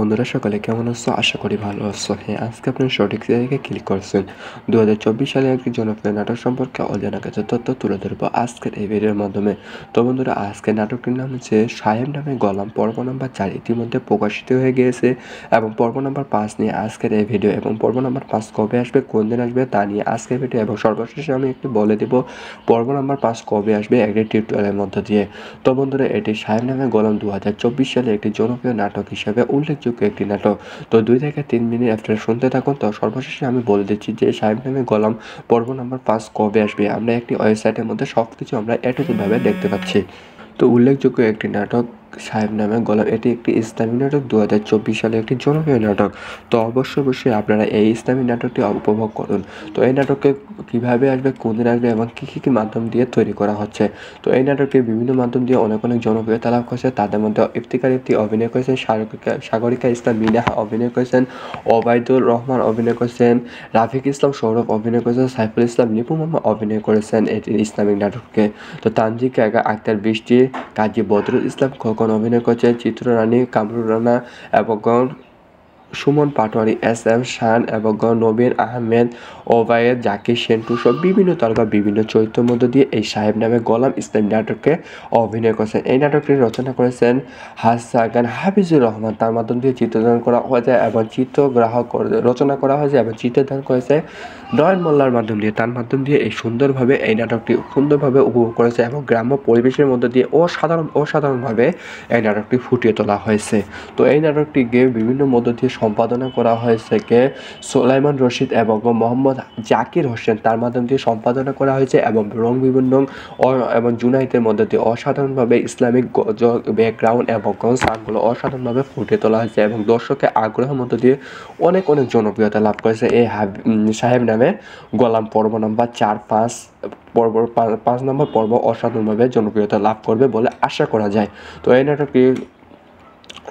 বন্ধুরা সকলে কেমন আছো? আশা করি ভালো আছো। হ্যাঁ, আজকে আপনি সঠিক জায়গায় ক্লিক করছেন। 2024 সালে একটি জনপ্রিয় নাটক সম্পর্কে অজানা কিছু তথ্য তুলে ধরবো আজকের এই ভিডিওর মাধ্যমে। তো বন্ধুরা, আজকের নাটকটির নাম হচ্ছে সাহেব নামে গোলাম, পর্ব নাম্বার 4 ইতিমধ্যে প্রকাশিত হয়ে গিয়েছে এবং পর্ব নাম্বার 5 নিয়ে আজকের এই ভিডিও এবং পর্ব নাম্বার 5 কবে আসবে, কোন দিন আসবে তা নিয়ে আজকের ভিডিও এবং সর্বশেষে আমি একটু বলে দেব পর্ব নাম্বার 5 কবে আসবে একটি টিউটোরিয়ালের মধ্য দিয়ে। তো বন্ধুরা, এটি সাহেব নামে গোলাম 2024 সালে একটি জনপ্রিয় নাটক হিসেবে উল্লেখযোগ্য একটি নাটক। তো 2 থেকে 3 মিনিট আপনারা শুনতে থাকুন। তো সর্বশেষে আমি বলে দিচ্ছি যে সাহেব নামে গোলাম পর্ব নাম্বার 5 কবে আসবে। আমরা একটি ওয়েবসাইটের মধ্যে সবকিছু আমরা ভাবে দেখতে পাচ্ছি। তো উল্লেখযোগ্য একটি নাটক সাহেব নামে গোলাম, এটি একটি ইসলামী নাটক, 2024 সালে একটি জনপ্রিয় নাটক। তো অবশ্যই আপনারা এই ইসলামী নাটকটি উপভোগ করুন। তো এই নাটকে কীভাবে আসবে, কোন দিন আসবে এবং কী মাধ্যম দিয়ে তৈরি করা হচ্ছে। তো এই নাটকটি বিভিন্ন মাধ্যম দিয়ে অনেক জনপ্রিয়তা লাভ করেছে। তাদের মধ্যে ইফতিকার ইফতি অভিনয় করেছেন, সাগরিকা ইসলাম মিনাহা অভিনয় করেছেন, ওবায়দুর রহমান অভিনয় করেছেন, রাফিক ইসলাম সৌরভ অভিনয় করেছেন, সাইফুল ইসলাম লিপু মামা অভিনয় করেছেন এটি ইসলামিক নাটককে। তো তানজিকা আক্তার বৃষ্টি, কাজী বদরুল ইসলাম খোকন অভিনয় করেছে, চিত্ররানী কামরুল রানা এবং সুমন পাটোয়ারি, এস এম শান এবং নবীন আহমেদ, ওবায়েদ, জাকির সেন্টু সব বিভিন্ন তারকা বিভিন্ন চরিত্রের মধ্য দিয়ে এই সাহেব নামে গোলাম ইসলামী নাটকে অভিনয় করেছেন। এই নাটকটি রচনা করেছেন হাসান হাফিজুর রহমান। তার মাধ্যম দিয়ে চিত্রদান করা হয়েছে এবং চিত্রগ্রাহক রচনা করা হয়েছে এবং চিত্রদান করেছে নয়ন মোল্লার মাধ্যম দিয়ে। তার মাধ্যম দিয়ে এই সুন্দরভাবে এই নাটকটি সুন্দরভাবে উপভোগ করেছে এবং গ্রাম্য পরিবেশের মধ্য দিয়ে অসাধারণভাবে এই নাটকটি ফুটিয়ে তোলা হয়েছে। তো এই নাটকটিকে বিভিন্ন মধ্য দিয়ে সম্পাদনা করা হয়েছে সোলাইমান রশিদ এবং মোহাম্মদ জাকির হোসেন, তার মাধ্যম দিয়ে সম্পাদনা করা হয়েছে এবং রং বিভিন্ন এবং জুনাইতের মধ্যে দিয়ে অসাধারণভাবে ইসলামিক ব্যাকগ্রাউন্ড এবং সাউন্ডগুলো অসাধারণভাবে ফুটিয়ে তোলা হয়েছে এবং দর্শকের আগ্রহের মধ্য দিয়ে অনেক জনপ্রিয়তা লাভ করেছে এই সাহেব নামে গোলাম। পর্ব নাম্বার 4-5 5 নম্বর পর্ব অসাধারণভাবে জনপ্রিয়তা লাভ করবে বলে আশা করা যায়। তো এই নাটকটি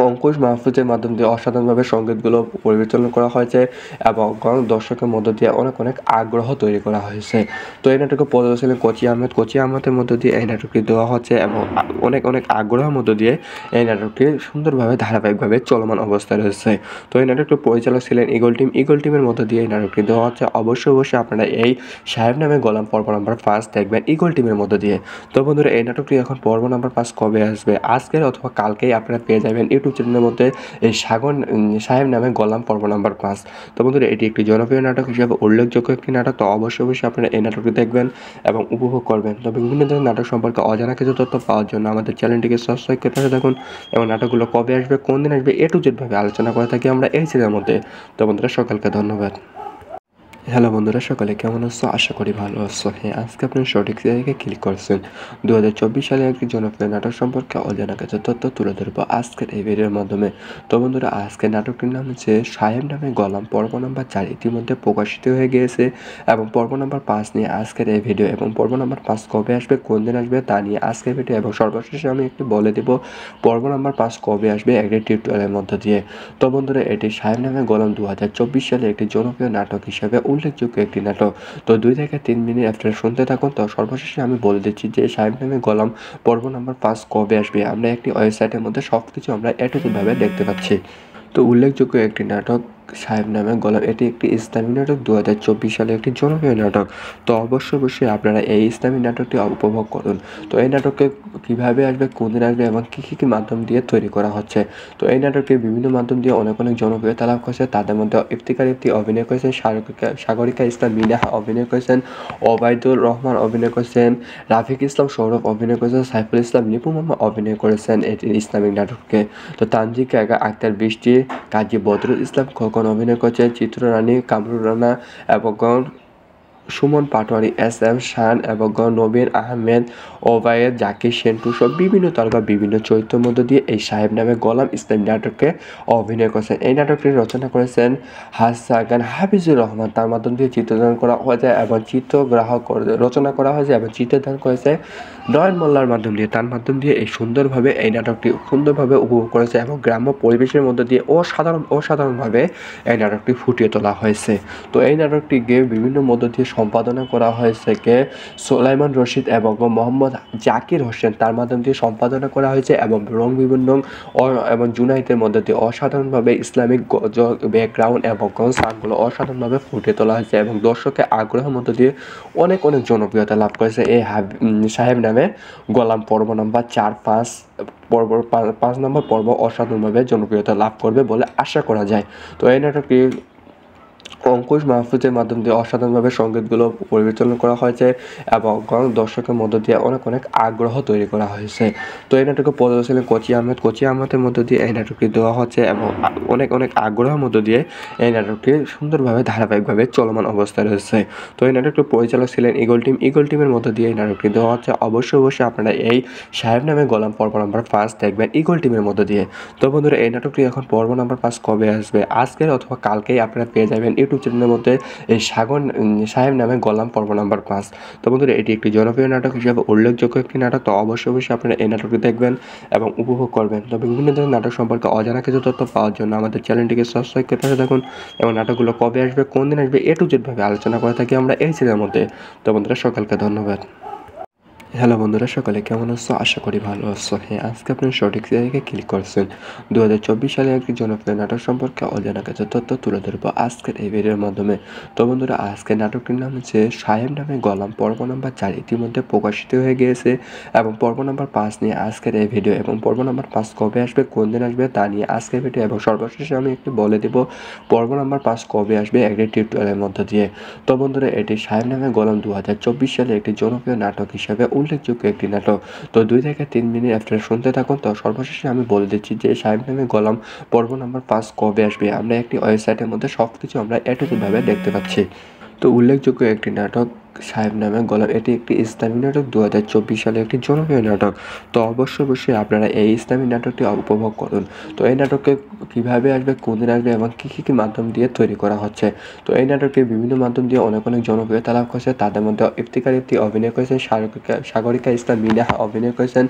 অঙ্কুশ মাহফুজের মাধ্যম দিয়ে অসাধারণভাবে সঙ্গীতগুলো পরিচালনা করা হয়েছে এবং দর্শকের মধ্য দিয়ে অনেক আগ্রহ তৈরি করা হয়েছে। তো এই নাটকে পরিচালনা কোচি আহমেদের মধ্য দিয়ে এই নাটকটি দেওয়া হচ্ছে এবং অনেক আগ্রহের মধ্য দিয়ে এই নাটকটি সুন্দরভাবে ধারাবাহিকভাবে চলমান অবস্থায় রয়েছে। তো এই নাটকটির পরিচালক ছিলেন ইগল টিমের মধ্য দিয়ে এই নাটকটি দেওয়া হচ্ছে। অবশ্যই আপনারা এই সাহেব নামে গোলাম পর্ব নাম্বার 5 দেখবেন ইগল টিমের মধ্য দিয়ে। তো বন্ধুরা, এই নাটকটি এখন পর্ব নাম্বার 5 কবে আসবে, আজকের অথবা কালকেই আপনারা পেয়ে যাবেন ইউটিউব চ্যানেলের মধ্যে এই সাহেব নামে গোলাম পর্ব নাম্বার 5। তো বন্ধুরা, এটি একটি জনপ্রিয় নাটক হিসেবে উল্লেখযোগ্য একটি নাটক। তো অবশ্যই আপনারা এই নাটকটি দেখবেন এবং উপভোগ করবেন। তবে বিভিন্ন ধরনের নাটক সম্পর্কে অজানা কিছু তথ্য পাওয়ার জন্য আমাদের চ্যানেলটিকে সাবস্ক্রাইব করে পাশে থাকুন এবং নাটকগুলো কবে আসবে, কোন দিন আসবে A to Z ভাবে আলোচনা করে থাকি আমরা এই চ্যানেলের মধ্যে। তো বন্ধুরা, সকলকে ধন্যবাদ। হ্যালো বন্ধুরা, সকলে কেমন আছো? আশা করি ভালো আছো। হ্যাঁ, আজকে আপনি সঠিক জায়গায় ক্লিক করছেন। 2024 সালে একটি জনপ্রিয় নাটক সম্পর্কে অজানা কিছু তথ্য তুলে ধরবো আজকের এই ভিডিওর মাধ্যমে। তো বন্ধুরা, আজকের নাটকটির নাম হচ্ছে সাহেব নামে গোলাম, পর্ব নাম্বার 4 ইতিমধ্যে প্রকাশিত হয়ে গিয়েছে এবং পর্ব নাম্বার 5 নিয়ে আজকের এই ভিডিও এবং পর্ব নাম্বার 5 কবে আসবে, কোন দিন আসবে তা নিয়ে আজকের ভিডিও এবং সর্বশেষে আমি একটু বলে দেব পর্ব নাম্বার 5 কবে আসবে একটি টিউটোরিয়ালের মধ্য দিয়ে। তো বন্ধুরা, এটি সাহেব নামে গোলাম 2024 সালে একটি জনপ্রিয় নাটক হিসেবে উল্লেখযোগ্য একটি নাটক। তো 2 থেকে 3 মিনিট আপনারা শুনতে থাকুন। তো সর্বশেষে আমি বলে দিচ্ছি যে সাহেব নামে গোলাম পর্ব নাম্বার 5 কবে আসবে। আমরা একটি ওয়েবসাইটের মধ্যে সবকিছু আমরা ভাবে দেখতে পাচ্ছি। তো উল্লেখযোগ্য একটি নাটক সাহেব নামে গোলাম, এটি একটি ইসলামী নাটক, 2024 সালে একটি জনপ্রিয় নাটক। তো অবশ্যই আপনারা এই ইসলামী নাটকটি উপভোগ করুন। তো এই নাটকে কীভাবে আসবে, কোন দিন আসবে এবং কী মাধ্যম দিয়ে তৈরি করা হচ্ছে। তো এই নাটকটি বিভিন্ন মাধ্যম দিয়ে অনেক জনপ্রিয়তা লাভ করেছে। তাদের মধ্যে ইফতিকার ইফতি অভিনয় করেছেন, সাগরিকা ইসলাম মিনাহা অভিনয় করেছেন, ওবায়দুর রহমান অভিনয় করেছেন, রাফিক ইসলাম সৌরভ অভিনয় করেছেন, সাইফুল ইসলাম লিপু মামা অভিনয় করেছেন এটি ইসলামিক নাটককে। তো তানজিকা আক্তার বৃষ্টি, কাজী বদরুল ইসলাম খোকন অভিনয় করেছে, চিত্ররানী কামরুল রানা এবং সুমন পাটোয়ারি, এস এম শান এবং নবীন আহমেদ, ওবায়েদ, জাকির সেন্টু সব বিভিন্ন তারকা বিভিন্ন চরিত্রের মধ্য দিয়ে এই সাহেব নামে গোলাম ইসলামী নাটকে অভিনয় করেছেন। এই নাটকটি রচনা করেছেন হাসান হাফিজুর রহমান। তার মাধ্যম দিয়ে চিত্রদান করা হয়েছে এবং চিত্রগ্রাহক রচনা করা হয়েছে এবং চিত্রদান করেছে নয়ন মোল্লার মাধ্যম দিয়ে। তার মাধ্যম দিয়ে এই সুন্দরভাবে এই নাটকটি সুন্দরভাবে উপভোগ করেছে এবং গ্রাম্য পরিবেশের মধ্য দিয়ে অসাধারণভাবে এই নাটকটি ফুটিয়ে তোলা হয়েছে। তো এই নাটকটিকে বিভিন্ন মধ্য দিয়ে সম্পাদনা করা হয়েছে কে সোলাইমান রশিদ এবং মোহাম্মদ জাকির হোসেন, তার মাধ্যম দিয়ে সম্পাদনা করা হয়েছে এবং রং বিভিন্ন এবং জুনাইদের মধ্যে দিয়ে অসাধারণভাবে ইসলামিক ব্যাকগ্রাউন্ড এবং সানগুলো অসাধারণভাবে ফুটে তোলা হয়েছে এবং দর্শকের আগ্রহের মধ্য দিয়ে অনেক জনপ্রিয়তা লাভ করেছে এই সাহেব নামে গোলাম। পর্ব নাম্বার 4-5 পর্ব 5 নম্বর পর্ব অসাধারণভাবে জনপ্রিয়তা লাভ করবে বলে আশা করা যায়। তো এই নাটকটি অঙ্কুশ মাহফুজের মাধ্যম দিয়ে অসাধারণভাবে সঙ্গীতগুলো পরিচালনা করা হয়েছে এবং দর্শকের মধ্য দিয়ে অনেক আগ্রহ তৈরি করা হয়েছে। তো এই নাটকে পরিচালক ছিলেন কোচি আহমেদের মধ্য দিয়ে এই নাটকটি দেওয়া হচ্ছে এবং অনেক আগ্রহের মধ্য দিয়ে এই নাটকটি সুন্দরভাবে ধারাবাহিকভাবে চলমান অবস্থায় রয়েছে। তো এই নাটকটির পরিচালক ছিলেন ইগল টিমের মধ্য দিয়ে এই নাটকটি দেওয়া হচ্ছে। অবশ্যই আপনারা এই সাহেব নামে গোলাম পর্ব নাম্বার 5 দেখবেন ইগল টিমের মধ্য দিয়ে। তো বন্ধুরা, এই নাটকটি এখন পর্ব নাম্বার 5 কবে আসবে, আজকের অথবা কালকেই আপনারা পেয়ে যাবেন ইউটিউব চ্যানেলের মধ্যে এই সাহেব নামে গোলাম পর্ব নাম্বার 5। তো বন্ধুরা, এটি একটি জনপ্রিয় নাটক হিসেবে উল্লেখযোগ্য একটি নাটক। তো অবশ্যই আপনারা এই নাটকটি দেখবেন এবং উপভোগ করবেন। তবে বিভিন্ন ধরনের নাটক সম্পর্কে অজানা কিছু তথ্য পাওয়ার জন্য আমাদের চ্যানেলটিকে সাবস্ক্রাইব করে থাকুন এবং নাটকগুলো কবে আসবে, কোন দিন আসবে, A to Z ভাবে আলোচনা করে থাকি আমরা এই চ্যানেলের মধ্যে। তো বন্ধুরা, সকলকে ধন্যবাদ। হ্যালো বন্ধুরা, সকলে কেমন আছো? আশা করি ভালো আছো। হ্যাঁ, আজকে আপনি সঠিক জায়গায় ক্লিক করছেন। 2024 সালে একটি জনপ্রিয় নাটক সম্পর্কে অজানা কিছু তথ্য তুলে ধরবো আজকের এই ভিডিওর মাধ্যমে। তো বন্ধুরা, আজকের নাটকটির নাম হচ্ছে সাহেব নামে গোলাম। পর্ব নাম্বার 4 ইতিমধ্যে প্রকাশিত হয়ে গিয়েছে এবং পর্ব নাম্বার 5 নিয়ে আজকের এই ভিডিও এবং পর্ব নাম্বার 5 কবে আসবে, কোন দিন আসবে তা নিয়ে আজকের ভিডিও এবং সর্বশেষে আমি একটু বলে দেব পর্ব নাম্বার 5 কবে আসবে একটি টিউটোরিয়ালের মধ্যে দিয়ে। তো বন্ধুরা, এটি সাহেব নামে গোলাম 2024 সালে একটি জনপ্রিয় নাটক হিসেবে উল্লেখযোগ্য একটি নাটক। তো 2 থেকে 3 মিনিট আপনারা শুনতে থাকুন। তো সর্বশেষে আমি বলে দিচ্ছি যে সাহেব নামে গোলাম পর্ব নাম্বার 5 কবে আসবে। আমরা একটি ওয়েবসাইটের মধ্যে সবকিছু আমরা ভাবে দেখতে পাচ্ছি। তো উল্লেখযোগ্য একটি নাটক সাহেব নামে গোলাম, এটি একটি ইসলামী নাটক। 2024 সালে একটি জনপ্রিয় নাটক। তো অবশ্যই আপনারা এই ইসলামী নাটকটি উপভোগ করুন। তো এই নাটককে কীভাবে আসবে, কোন দিন আসবে এবং কী মাধ্যম দিয়ে তৈরি করা হচ্ছে। তো এই নাটকটি বিভিন্ন মাধ্যম দিয়ে অনেক জনপ্রিয়তা লাভ করেছে। তাদের মধ্যে ইফতিকার ইফতি অভিনয় করেছেন, সাগরিকা ইসলাম মিনাহা অভিনয় করেছেন,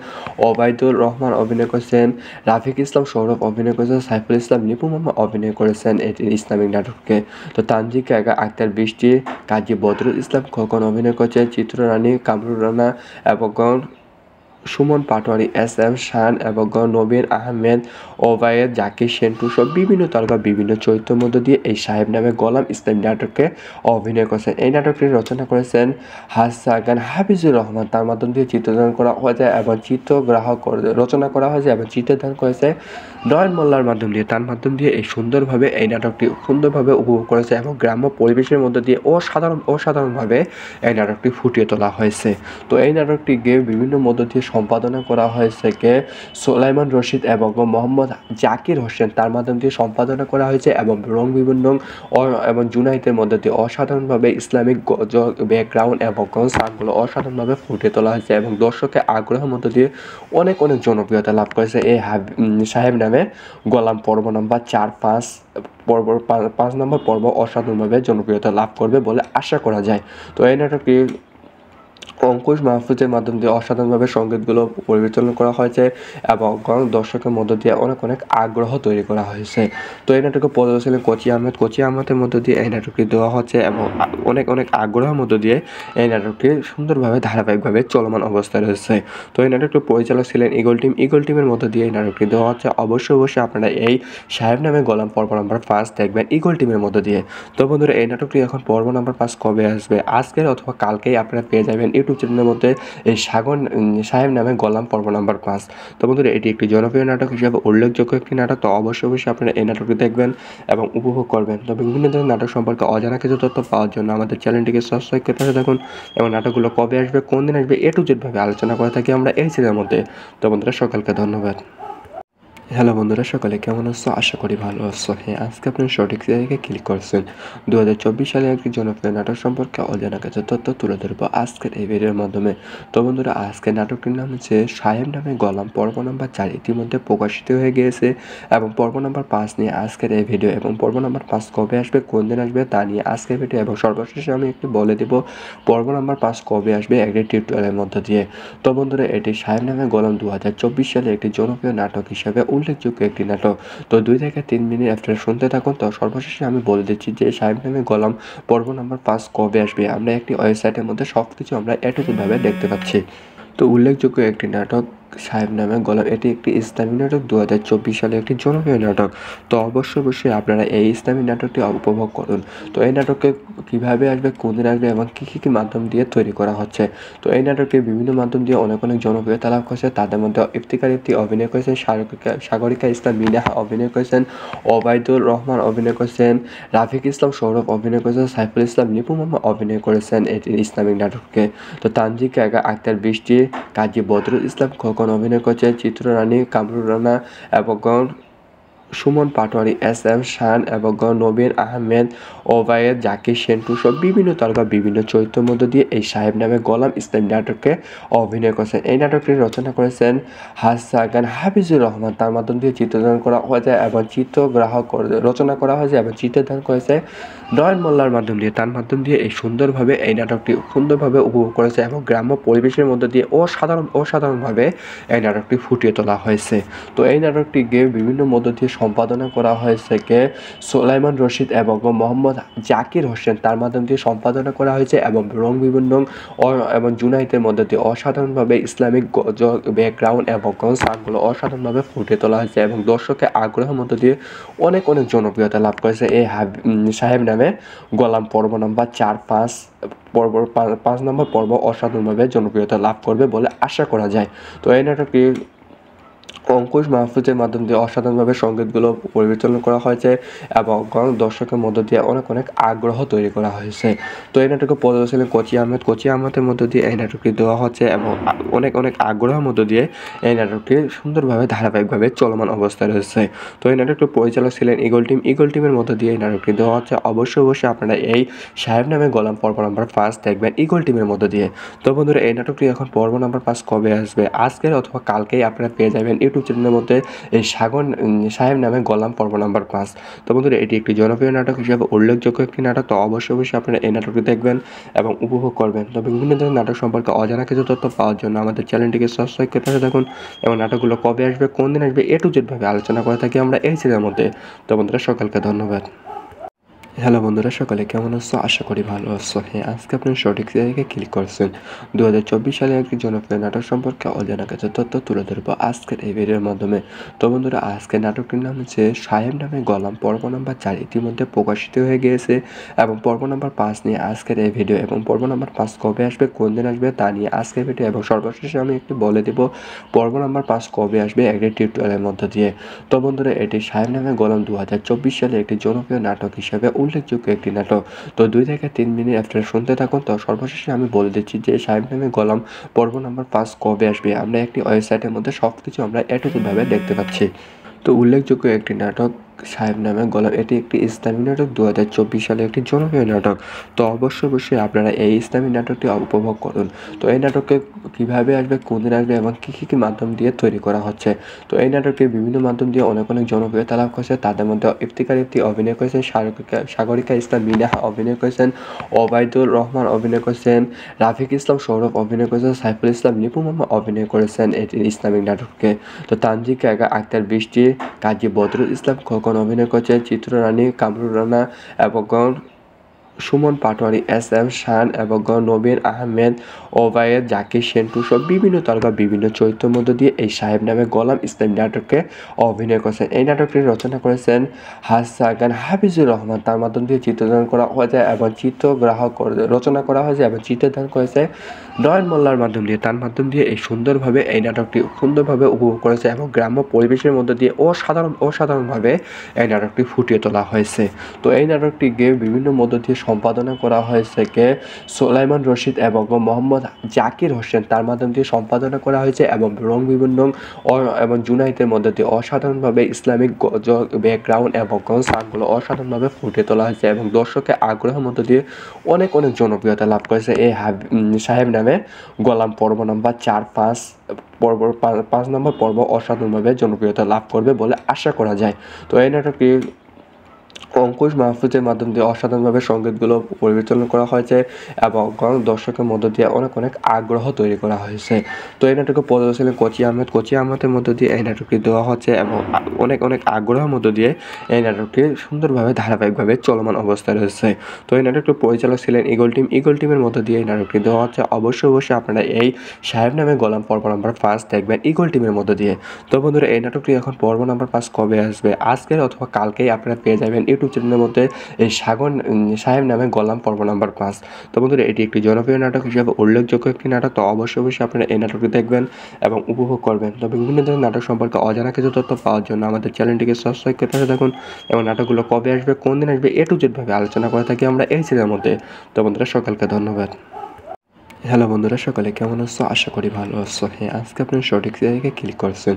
ওবায়দুর রহমান অভিনয় করেছেন, রাফিক ইসলাম সৌরভ অভিনয় করেছেন, সাইফুল ইসলাম নিপু মামা অভিনয় করেছেন এটি ইসলামিক নাটককে। তো তানজিকা আক্তার বৃষ্টি, কাজী বদরুল ইসলাম খোকন অভিনয় করেছেন, চিত্ররানী কামরুল রানা এবং সুমন পাটোয়ারি, SM শান এবং নবীন আহমেদ, ওবায়েদ, জাকির সেন্টু সব বিভিন্ন তারকা বিভিন্ন চরিত্রের মধ্য দিয়ে এই সাহেব নামে গোলাম ইসলামী নাটকে অভিনয় করেছেন। এই নাটকটি রচনা করেছেন হাফিজুর রহমান, তার মাধ্যম দিয়ে চিত্রদান করা হয়েছে এবং রচনা করা হয়েছে এবং চিত্রদান করেছে নয়ন মোল্লার মাধ্যম দিয়ে। তার মাধ্যম দিয়ে এই সুন্দরভাবে এই নাটকটি সুন্দরভাবে উপভোগ করেছে এবং গ্রাম্য পরিবেশের মধ্যে দিয়ে অসাধারণভাবে এই নাটকটি ফুটিয়ে তোলা হয়েছে। তো এই নাটকটি বিভিন্ন মধ্য দিয়ে সম্পাদনা করা হয়েছে কে সোলাইমান রশিদ এবং মোহাম্মদ জাকির হোসেন, তার মাধ্যম দিয়ে সম্পাদনা করা হয়েছে এবং রং বিভিন্ন এবং জুনাইদের মধ্যে দিয়ে অসাধারণভাবে ইসলামিক ব্যাকগ্রাউন্ড এবং সানগুলো অসাধারণভাবে ফুটে তোলা হয়েছে এবং দর্শকের আগ্রহের মধ্য দিয়ে অনেক জনপ্রিয়তা লাভ করেছে এই সাহেব নামে গোলাম। পর্ব নাম্বার 4-5 পর্ব 5 নম্বর পর্ব অসাধারণভাবে জনপ্রিয়তা লাভ করবে বলে আশা করা যায়। তো এই নাটকটি অঙ্কুশ মাহফুজের মাধ্যম দিয়ে অসাধারণভাবে সঙ্গীতগুলো পরিচালনা করা হয়েছে এবং দর্শকের মধ্য দিয়ে অনেক আগ্রহ তৈরি করা হয়েছে। তো এই নাটকে পরিচালক ছিলেন কোচি আহমেদের মধ্য দিয়ে এই নাটকটি দেওয়া হচ্ছে এবং অনেক আগ্রহের মধ্য দিয়ে এই নাটকটি সুন্দরভাবে ধারাবাহিকভাবে চলমান অবস্থায় রয়েছে। তো এই নাটকটির পরিচালক ছিলেন ইগল টিমের মধ্য দিয়ে এই নাটকটি দেওয়া হচ্ছে। অবশ্যই আপনারা এই সাহেব নামে গোলাম পর্ব নাম্বার 5 দেখবেন ইগল টিমের মধ্য দিয়ে। তো বন্ধুরা, এই নাটকটি এখন পর্ব নাম্বার 5 কবে আসবে, আজকের অথবা কালকেই আপনারা পেয়ে যাবেন ইউটিউব চ্যানেলের মধ্যে এই সাহেব নামে গোলাম পর্ব নাম্বার 5। তো বন্ধুরা, এটি একটি জনপ্রিয় নাটক হিসেবে উল্লেখযোগ্য একটি নাটক। তো অবশ্যই আপনারা এই নাটকটি দেখবেন এবং উপভোগ করবেন। তবে বিভিন্ন ধরনের নাটক সম্পর্কে অজানা কিছু তথ্য পাওয়ার জন্য আমাদের চ্যানেলটিকে সাবস্ক্রাইব করে থাকুন এবং নাটকগুলো কবে আসবে, কোন দিন আসবে, A to Z ভাবে আলোচনা করে থাকি আমরা এই চ্যানেলের মধ্যে। তো বন্ধুরা, সকলকে ধন্যবাদ। হ্যালো বন্ধুরা, সকলে কেমন আছো? আশা করি ভালো আছো। হ্যাঁ, আজকে আপনি সঠিক জায়গায় ক্লিক করছেন। 2024 সালে একটি জনপ্রিয় নাটক সম্পর্কে অজানা কিছু তথ্য তুলে ধরবো আজকের এই ভিডিওর মাধ্যমে। তো বন্ধুরা, আজকের নাটকটির নাম হচ্ছে সাহেব নামে গোলাম। পর্ব নাম্বার 4 ইতিমধ্যে প্রকাশিত হয়ে গিয়েছে এবং পর্ব নাম্বার 5 নিয়ে আজকের এই ভিডিও এবং পর্ব নাম্বার 5 কবে আসবে, কোন দিন আসবে তা নিয়ে আজকের ভিডিও এবং সর্বশেষে আমি একটু বলে দেব পর্ব নাম্বার 5 কবে আসবে একটি টিউটোরিয়ালের মধ্যে দিয়ে। তো বন্ধুরা, এটি সাহেব নামে গোলাম 2024 সালে একটি জনপ্রিয় নাটক হিসেবে উল্লেখযোগ্য একটি নাটক। তো 2 থেকে 3 মিনিট আপনারা শুনতে থাকুন। তো সর্বশেষে আমি বলে দিচ্ছি যে সাহেব নামে গোলাম পর্ব নাম্বার 5 কবে আসবে। আমরা একটি ওয়েবসাইটের মধ্যে সবকিছু আমরা A to Z ভাবে দেখতে পাচ্ছি। তো উল্লেখযোগ্য একটি নাটক সাহেব নামে গোলাম, এটি একটি ইসলামী নাটক, 2024 সালে একটি জনপ্রিয় নাটক। তো অবশ্যই আপনারা এই ইসলামী নাটকটি উপভোগ করুন। তো এই নাটকে কীভাবে আসবে, কোন দিন আসবে এবং কী মাধ্যম দিয়ে তৈরি করা হচ্ছে। তো এই নাটকটি বিভিন্ন মাধ্যম দিয়ে অনেক জনপ্রিয়তা লাভ করেছে। তাদের মধ্যে ইফতিকার ইফতি অভিনয় করেছেন, সাগরিকা ইসলাম মিনাহা অভিনয় করেছেন, ওবায়দুর রহমান অভিনয় করেছেন, রাফিক ইসলাম সৌরভ অভিনয় করেছেন, সাইফুল ইসলাম লিপু মামা অভিনয় করেছেন এটি ইসলামিক নাটককে। তো তানজিকা আক্তার বৃষ্টি, কাজী বদরুল ইসলাম খোকন অভিনয় করেছে, চিত্ররানী কামরুল রানা এবং সুমন পাটোয়ারি, SM শান এবং নবীন আহমেদ, ওবায়েদ, জাকির সেন্টু সব বিভিন্ন তারকা বিভিন্ন চরিত্রের মধ্য দিয়ে এই সাহেব নামে গোলাম ইসলামী নাটকে অভিনয় করেছেন। এই নাটকটি রচনা করেছেন হাসান হাফিজুর রহমান। তার মাধ্যম দিয়ে চিত্রদান করা হয়েছে এবং রচনা করা হয়েছে এবং চিত্রদান করেছে নয়ন মোল্লার মাধ্যম দিয়ে। তার মাধ্যম দিয়ে এই সুন্দরভাবে এই নাটকটি সুন্দরভাবে উপভোগ করেছে এবং গ্রাম্য পরিবেশের মধ্য দিয়ে অসাধারণভাবে এই নাটকটি ফুটিয়ে তোলা হয়েছে। তো এই নাটকটিকে বিভিন্ন মধ্য দিয়ে সম্পাদনা করা হয়েছে সোলাইমান রশিদ এবং মোহাম্মদ জাকির হোসেন। তার মাধ্যম দিয়ে সম্পাদনা করা হয়েছে এবং রং বিভিন্ন এবং জুনাইতের মধ্যে দিয়ে অসাধারণভাবে ইসলামিক ব্যাকগ্রাউন্ড এবং সাংগুলো অসাধারণভাবে ফুটিয়ে তোলা হয়েছে এবং দর্শকের আগ্রহের মধ্য দিয়ে অনেক জনপ্রিয়তা লাভ করেছে এই সাহেব নামে গোলাম পর্ব নাম্বার 4-5 5 নম্বর পর্ব অসাধারণভাবে জনপ্রিয়তা লাভ করবে বলে আশা করা যায়। তো এই নাটকটি অঙ্কুশ মাহফুজের মাধ্যম দিয়ে অসাধারণভাবে সঙ্গীতগুলো পরিচালনা করা হয়েছে এবং দর্শকের মধ্য দিয়ে অনেক আগ্রহ তৈরি করা হয়েছে। তো এই নাটকে পরিচালনা কোচি আহমেদের মধ্য দিয়ে এই নাটকটি দেওয়া হচ্ছে এবং অনেক আগ্রহের মধ্য দিয়ে এই নাটকটি সুন্দরভাবে ধারাবাহিকভাবে চলমান অবস্থায় রয়েছে। তো এই নাটকটির পরিচালক ছিলেন ইগল টিমের মধ্য দিয়ে এই নাটকটি দেওয়া হচ্ছে। অবশ্যই আপনারা এই সাহেব নামে গোলাম পর্ব নাম্বার 5 দেখবেন ইগল টিমের মধ্য দিয়ে। তো বন্ধুরা, এই নাটকটি এখন পর্ব নাম্বার 5 কবে আসবে, আজকের অথবা কালকেই আপনারা পেয়ে যাবেন ইউটিউব চ্যানেলের মধ্যে এই সাহেব নামে গোলাম পর্ব নাম্বার 5। তো বন্ধুরা, এটি একটি জনপ্রিয় নাটক হিসেবে উল্লেখযোগ্য একটি নাটক। তো অবশ্যই আপনারা এই নাটকটি দেখবেন এবং উপভোগ করবেন। তবে বিভিন্ন ধরনের নাটক সম্পর্কে অজানা কিছু তথ্য পাওয়ার জন্য আমাদের চ্যানেলটিকে সাবস্ক্রাইব করে পাশে থাকুন এবং নাটকগুলো কবে আসবে, কোন দিন আসবে A to Z ভাবে আলোচনা করে থাকি আমরা এই চ্যানেলের মধ্যে। তো বন্ধুরা, সকলকে ধন্যবাদ। হ্যালো বন্ধুরা, সকলে কেমন আছো? আশা করি ভালো আছো। হ্যাঁ, আজকে আপনি সঠিক জায়গায় ক্লিক করছেন। 2024 সালে একটি জনপ্রিয় নাটক সম্পর্কে অজানা কিছু তথ্য তুলে ধরবো আজকের এই ভিডিওর মাধ্যমে। তো বন্ধুরা, আজকের নাটকটির নাম হচ্ছে সাহেব নামে গোলাম পর্ব নাম্বার 4 ইতিমধ্যে প্রকাশিত হয়ে গিয়েছে এবং পর্ব নাম্বার 5 নিয়ে আজকের এই ভিডিও এবং পর্ব নাম্বার 5 কবে আসবে, কোন দিন আসবে তা নিয়ে আজকের ভিডিও এবং সর্বশেষে আমি একটু বলে দেব পর্ব নাম্বার 5 কবে আসবে একটি টিউটোরিয়ালের মধ্য দিয়ে। তো বন্ধুরা, এটি সাহেব নামে গোলাম 2024 সালে একটি জনপ্রিয় নাটক হিসেবে উল্লেখযোগ্য একটি নাটক। তো 2 থেকে 3 মিনিট আপনারা শুনতে থাকুন। তো সর্বশেষে আমি বলে দিচ্ছি যে সাহেব নামে গোলাম পর্ব নাম্বার 5 কবে আসবে। আমরা একটি ওয়েবসাইটের মধ্যে সবকিছু আমরা A to Z ভাবে দেখতে পাচ্ছি। তো উল্লেখযোগ্য একটি নাটক সাহেব নামে গোলাম, এটি একটি ইসলামী নাটক, 2024 সালে একটি জনপ্রিয় নাটক। তো অবশ্যই আপনারা এই ইসলামী নাটকটি উপভোগ করুন। তো এই নাটকে কীভাবে আসবে, কোন দিন আসবে এবং কী মাধ্যম দিয়ে তৈরি করা হচ্ছে। তো এই নাটকটি বিভিন্ন মাধ্যম দিয়ে অনেক জনপ্রিয়তা লাভ করেছে। তাদের মধ্যে ইফতিকার ইফতি অভিনয় করেছেন, সাগরিকা ইসলাম মিনাহা অভিনয় করেছেন, ওবায়দুর রহমান অভিনয় করেছেন, রাফিক ইসলাম সৌরভ অভিনয় করেছেন, সাইফুল ইসলাম লিপু মামা অভিনয় করেছেন এটি ইসলামিক নাটককে। তো তানজিকা আক্তার বৃষ্টি, কাজী বদরুল ইসলাম খোকন অভিনয় করেছে, চিত্ররানী কামরুল রানা এবং সুমন পাটোয়ারি, SM শান এবং নবীন আহমেদ, ওবায়েদ, জাকির সেন্টু সব বিভিন্ন তারকা বিভিন্ন চরিত্রের মধ্য দিয়ে এই সাহেব নামে গোলাম ইসলামী নাটকে অভিনয় করেছেন। এই নাটকটি রচনা করেছেন হাসান হাফিজুর রহমান। তার মাধ্যম দিয়ে চিত্রদান করা হয়েছে এবং রচনা করা হয়েছে এবং চিত্রদান করেছে নয়ন মোল্লার মাধ্যম দিয়ে। তার মাধ্যম দিয়ে এই সুন্দরভাবে এই নাটকটি সুন্দরভাবে উপভোগ করেছে এবং গ্রাম্য পরিবেশের মধ্য দিয়ে অসাধারণভাবে এই নাটকটি ফুটিয়ে তোলা হয়েছে। তো এই নাটকটিকে বিভিন্ন মধ্য দিয়ে সম্পাদনা করা হয়েছে সোলাইমান রশিদ এবং মোহাম্মদ জাকির হোসেন। তার মাধ্যম দিয়ে সম্পাদনা করা হয়েছে এবং রং বিভিন্ন এবং জুনাইতের মধ্যে দিয়ে অসাধারণভাবে ইসলামিক ব্যাকগ্রাউন্ড এবং সাংগুলো অসাধারণভাবে ফুটিয়ে তোলা হয়েছে এবং দর্শকের আগ্রহের মধ্য দিয়ে অনেক জনপ্রিয়তা লাভ করেছে এই সাহেব নামে গোলাম পর্ব নাম্বার 4-5 5 নম্বর পর্ব অসাধারণভাবে জনপ্রিয়তা লাভ করবে বলে আশা করা যায়। তো এই নাটকটি অঙ্কুশ মাহফুজের মাধ্যম দিয়ে অসাধারণভাবে সংগীতগুলো পরিচালনা করা হয়েছে এবং দর্শকের মধ্য দিয়ে অনেক আগ্রহ তৈরি করা হয়েছে। তো এই নাটকে পরিচালক ছিলেন কোচি আহমেদের মধ্য দিয়ে এই নাটকটি দেওয়া হচ্ছে এবং অনেক আগ্রহের মধ্য দিয়ে এই নাটকটি সুন্দরভাবে ধারাবাহিকভাবে চলমান অবস্থায় রয়েছে। তো এই নাটকটির পরিচালক ছিলেন ইগল টিমের মধ্য দিয়ে এই নাটকটি দেওয়া হচ্ছে। অবশ্যই আপনারা এই সাহেব নামে গোলাম পর্ব নাম্বার 5 দেখবেন ইগল টিমের মধ্য দিয়ে। তো বন্ধুরা, এই নাটকটি এখন পর্ব নাম্বার 5 কবে আসবে? আজকের অথবা কালকেই আপনারা পেয়ে যাবেন ইউটিউব চ্যানেলের মধ্যে এই সাহেব নামে গোলাম পর্ব নাম্বার 5। তো বন্ধুরা, এটি একটি জনপ্রিয় নাটক হিসেবে উল্লেখযোগ্য একটি নাটক। তো অবশ্যই আপনারা এই নাটকটি দেখবেন এবং উপভোগ করবেন। তবে বিভিন্ন ধরনের নাটক সম্পর্কে অজানা কিছু তথ্য পাওয়ার জন্য আমাদের চ্যানেলটিকে সাবস্ক্রাইব করে পাশে থাকুন এবং নাটকগুলো কবে আসবে, কোন দিন আসবে, A to Z ভাবে আলোচনা করে থাকি আমরা এই চ্যানেলের মধ্যে। তো বন্ধুরা, সকলকে ধন্যবাদ। হ্যালো বন্ধুরা, সকলে কেমন আছো? আশা করি ভালো আছো। হ্যাঁ, আজকে আপনি সঠিক জায়গায় ক্লিক করছেন।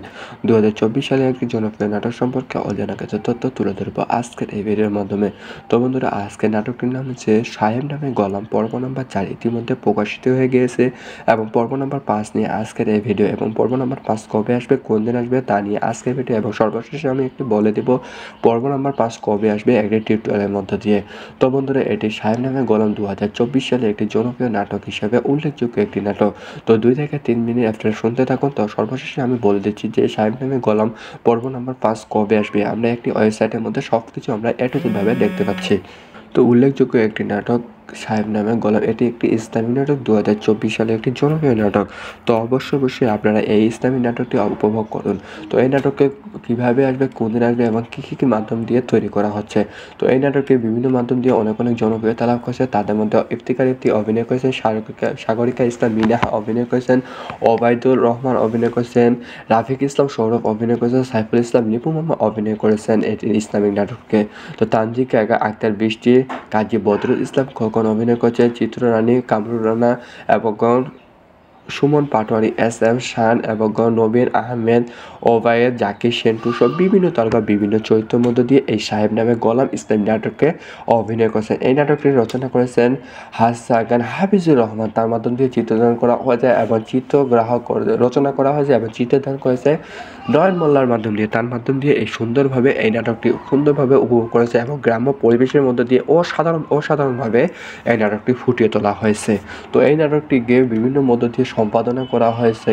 2024 সালে একটি জনপ্রিয় নাটক সম্পর্কে অজানা কিছু তথ্য তুলে ধরবো আজকের এই ভিডিওর মাধ্যমে। তো বন্ধুরা, আজকের নাটকটির নাম হচ্ছে সাহেব নামে গোলাম পর্ব নাম্বার 4 ইতিমধ্যে প্রকাশিত হয়ে গিয়েছে এবং পর্ব নাম্বার 5 নিয়ে আজকের এই ভিডিও এবং পর্ব নাম্বার 5 কবে আসবে, কোন দিন আসবে তা নিয়ে আজকের ভিডিও এবং সর্বশেষে আমি একটু বলে দেব পর্ব নাম্বার 5 কবে আসবে একটি টিউটোরিয়ালের মধ্য দিয়ে। তো বন্ধুরা, এটি সাহেব নামে গোলাম 2024 সালে একটি জনপ্রিয় নাটক হিসেবে উল্লেখযোগ্য একটি নাটক। তো 2 থেকে 3 মিনিট আপনারা শুনতে থাকুন। তো সর্বশেষে আমি বলে দিচ্ছি যে সাহেব নামে গোলাম পর্ব নাম্বার 5 কবে আসবে। আমরা একটি ওয়েবসাইটের মধ্যে সবকিছু আমরা ভাবে দেখতে পাচ্ছি। তো উল্লেখযোগ্য একটি নাটক সাহেব নামে গোলাম, এটি একটি ইসলামী নাটক। 2024 সালে একটি জনপ্রিয় নাটক। তো অবশ্যই আপনারা এই ইসলামী নাটকটি উপভোগ করুন। তো এই নাটকে কীভাবে আসবে, কোন দিন আসবে এবং কী মাধ্যম দিয়ে তৈরি করা হচ্ছে। তো এই নাটকটি বিভিন্ন মাধ্যম দিয়ে অনেক জনপ্রিয়তা লাভ করেছে। তাদের মধ্যে ইফতিকার ইফতি অভিনয় করেছেন, সাগরিকা ইসলাম মিনা অভিনয় করেছেন, ওবায়দুর রহমান অভিনয় করেছেন, রাফিক ইসলাম সৌরভ অভিনয় করেছেন, সাইফুল ইসলাম নিপু মামা অভিনয় করেছেন এটি ইসলামিক নাটককে। তো তানজিকা আক্তার বৃষ্টি, কাজী বদরুল ইসলাম খোকন অভিনয় করেছেন, চিত্ররানী কামরুল রানা এবং সুমন পাটোয়ারি, SM শান এবং নবীন আহমেদ, ওবায়েদ, জাকির সেন্টু সব বিভিন্ন তারকা বিভিন্ন চরিত্রের মধ্য দিয়ে এই সাহেব নামে গোলাম ইসলামী নাটকে অভিনয় করেছেন। এই নাটকটি রচনা করেছেন হাফিজুর রহমান। তার মাধ্যম দিয়ে চিত্রদান করা হয়েছে এবং রচনা করা হয়েছে এবং চিত্রদান করেছে নয়ন মোল্লার মাধ্যম দিয়ে। তার মাধ্যম দিয়ে এই সুন্দরভাবে এই নাটকটি সুন্দরভাবে উপভোগ করেছে এবং গ্রাম্য পরিবেশের মধ্য দিয়ে অসাধারণভাবে এই নাটকটি ফুটিয়ে তোলা হয়েছে। তো এই নাটকটিকে বিভিন্ন মধ্য দিয়ে সম্পাদনা করা হয়েছে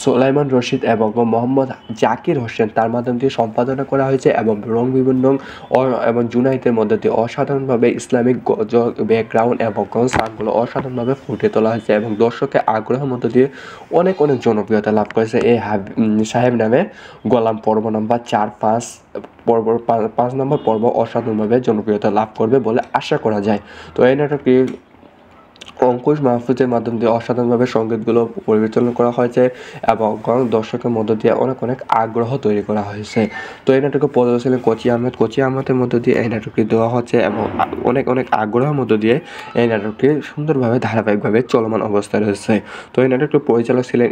সোলাইমান রশিদ এবং মোহাম্মদ জাকির হোসেন। তার মাধ্যম দিয়ে সম্পাদনা করা হয়েছে এবং রং বিভিন্ন এবং জুনাইদের মধ্যে দিয়ে অসাধারণভাবে ইসলামিক ব্যাকগ্রাউন্ড এবং সাউন্ডগুলো অসাধারণভাবে ফুটিয়ে তোলা হয়েছে এবং দর্শকের আগ্রহের মধ্য দিয়ে অনেক জনপ্রিয়তা লাভ করেছে এই সাহেব নামে গোলাম পর্ব নাম্বার 4-5 5 নম্বর পর্ব অসাধারণভাবে জনপ্রিয়তা লাভ করবে বলে আশা করা যায়। তো এই নাটকটি অঙ্কুশ মাহফুজের মাধ্যম দিয়ে অসাধারণভাবে সংগীতগুলো পরিচালনা করা হয়েছে এবং দর্শকের মধ্য দিয়ে অনেক আগ্রহ তৈরি করা হয়েছে। তো এই নাটকে পরিচালক ছিলেন কোচি আহমেদের মধ্য দিয়ে এই নাটকটি দেওয়া হচ্ছে এবং অনেক আগ্রহের মধ্য দিয়ে এই নাটকটি সুন্দরভাবে ধারাবাহিকভাবে চলমান অবস্থায় রয়েছে। তো এই নাটকটির পরিচালক ছিলেন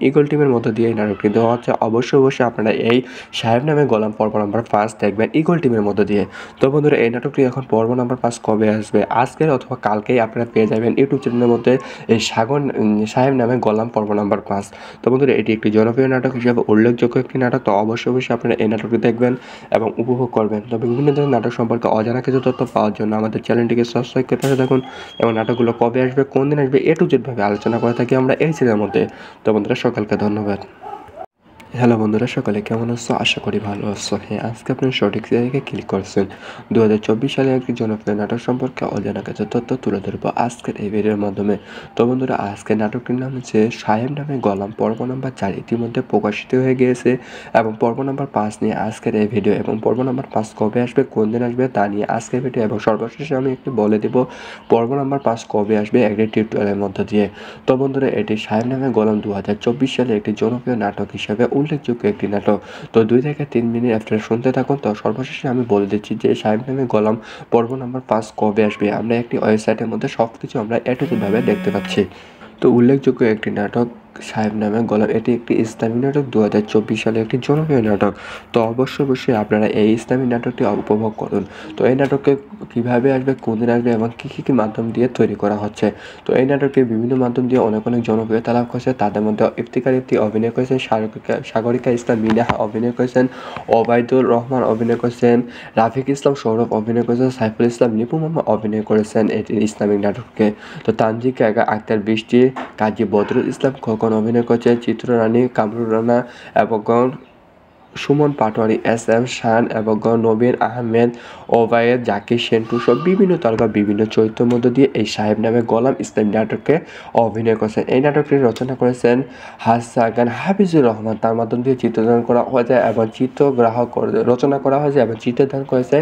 ইগল টিমের মধ্য দিয়ে এই নাটকটি দেওয়া হচ্ছে। অবশ্যই আপনারা এই সাহেব নামে গোলাম পর্ব নাম্বার 5 দেখবেন ইগল টিমের মধ্য দিয়ে। তো বন্ধুরা, এই নাটকটি এখন পর্ব নাম্বার 5 কবে আসবে? আজকের অথবা কালকেই আপনারা পেয়ে যাবেন ইউটিউব চ্যানেলের মধ্যে এই সাহেব নামে গোলাম পর্ব নাম্বার 5। তো বন্ধুরা, এটি একটি জনপ্রিয় নাটক হিসেবে উল্লেখযোগ্য একটি নাটক। তো অবশ্যই আপনারা এই নাটকটি দেখবেন এবং উপভোগ করবেন। তবে বিভিন্ন ধরনের নাটক সম্পর্কে অজানা কিছু তথ্য পাওয়ার জন্য আমাদের চ্যানেলটিকে সাবস্ক্রাইব করে পাশে থাকুন এবং নাটকগুলো কবে আসবে, কোন দিন আসবে, A to Z ভাবে আলোচনা করে থাকি আমরা এই চ্যানেলের মধ্যে। তো বন্ধুরা, সকলকে ধন্যবাদ। হ্যালো বন্ধুরা, সকলে কেমন আছো? আশা করি ভালো আছো। হ্যাঁ, আজকে আপনি সঠিক জায়গায় ক্লিক করছেন। 2024 সালে একটি জনপ্রিয় নাটক সম্পর্কে অজানা কিছু তথ্য তুলে ধরবো আজকের এই ভিডিওর মাধ্যমে। তো বন্ধুরা, আজকের নাটকটির নাম হচ্ছে সাহেব নামে গোলাম পর্ব নাম্বার 4 ইতিমধ্যে প্রকাশিত হয়ে গিয়েছে এবং পর্ব নাম্বার 5 নিয়ে আজকের এই ভিডিও এবং পর্ব নাম্বার 5 কবে আসবে, কোন দিন আসবে তা নিয়ে আজকের ভিডিও এবং সর্বশেষে আমি একটু বলে দেব পর্ব নাম্বার 5 কবে আসবে একটি টিউটোরিয়ালের মধ্য দিয়ে। তো বন্ধুরা, এটি সাহেব নামে গোলাম 2024 সালে একটি জনপ্রিয় নাটক হিসেবে উল্লেখযোগ্য একটি নাটক। তো 2 থেকে 3 মিনিট আপনারা শুনতে থাকুন। তো সর্বশেষে আমি বলে দিচ্ছি যে সাহেব নামে গোলাম পর্ব নাম্বার 5 কবে আসবে। আমরা একটি ওয়েবসাইটের মধ্যে সবকিছু আমরা ভাবে দেখতে পাচ্ছি। তো উল্লেখযোগ্য একটি নাটক সাহেব নামে গোলাম এটি একটি ইসলামী নাটক 2024 সালে একটি জনপ্রিয় নাটক। তো অবশ্যই আপনারা এই ইসলামী নাটকটি উপভোগ করুন। তো এই নাটকে কীভাবে আসবে, কোন দিন আসবে এবং কী মাধ্যম দিয়ে তৈরি করা হচ্ছে। তো এই নাটকটি বিভিন্ন মাধ্যম দিয়ে অনেক জনপ্রিয়তা লাভ করেছে। তাদের মধ্যে ইফতিকার ইফতি অভিনয় করেছেন, সাগরিকা ইসলাম মিনাহা অভিনয় করেছেন, ওবায়দুর রহমান অভিনয় করেছেন, রাফিক ইসলাম সৌরভ অভিনয় করেছেন, সাইফুল ইসলাম নিপু মামা অভিনয় করেছেন এটি ইসলামিক নাটককে। তো তানজিকা আক্তার বৃষ্টি, কাজী বদরুল ইসলাম খোকন অভিনয় করেছে, চিত্ররানী কামরুল রানা এবং সুমন পাটোয়ারি, এস এম শান এবং নবীন আহমেদ, ওবায়েদ, জাকির সেন্টু সব বিভিন্ন তারকা বিভিন্ন চরিত্রের মধ্য দিয়ে এই সাহেব নামে গোলাম ইসলামী নাটকে অভিনয় করেছেন। এই নাটকটি রচনা করেছেন হাসান হাফিজুর রহমান। তার মাধ্যম দিয়ে চিত্রদান করা হয়েছে এবং রচনা করা হয়েছে এবং চিত্রদান করেছে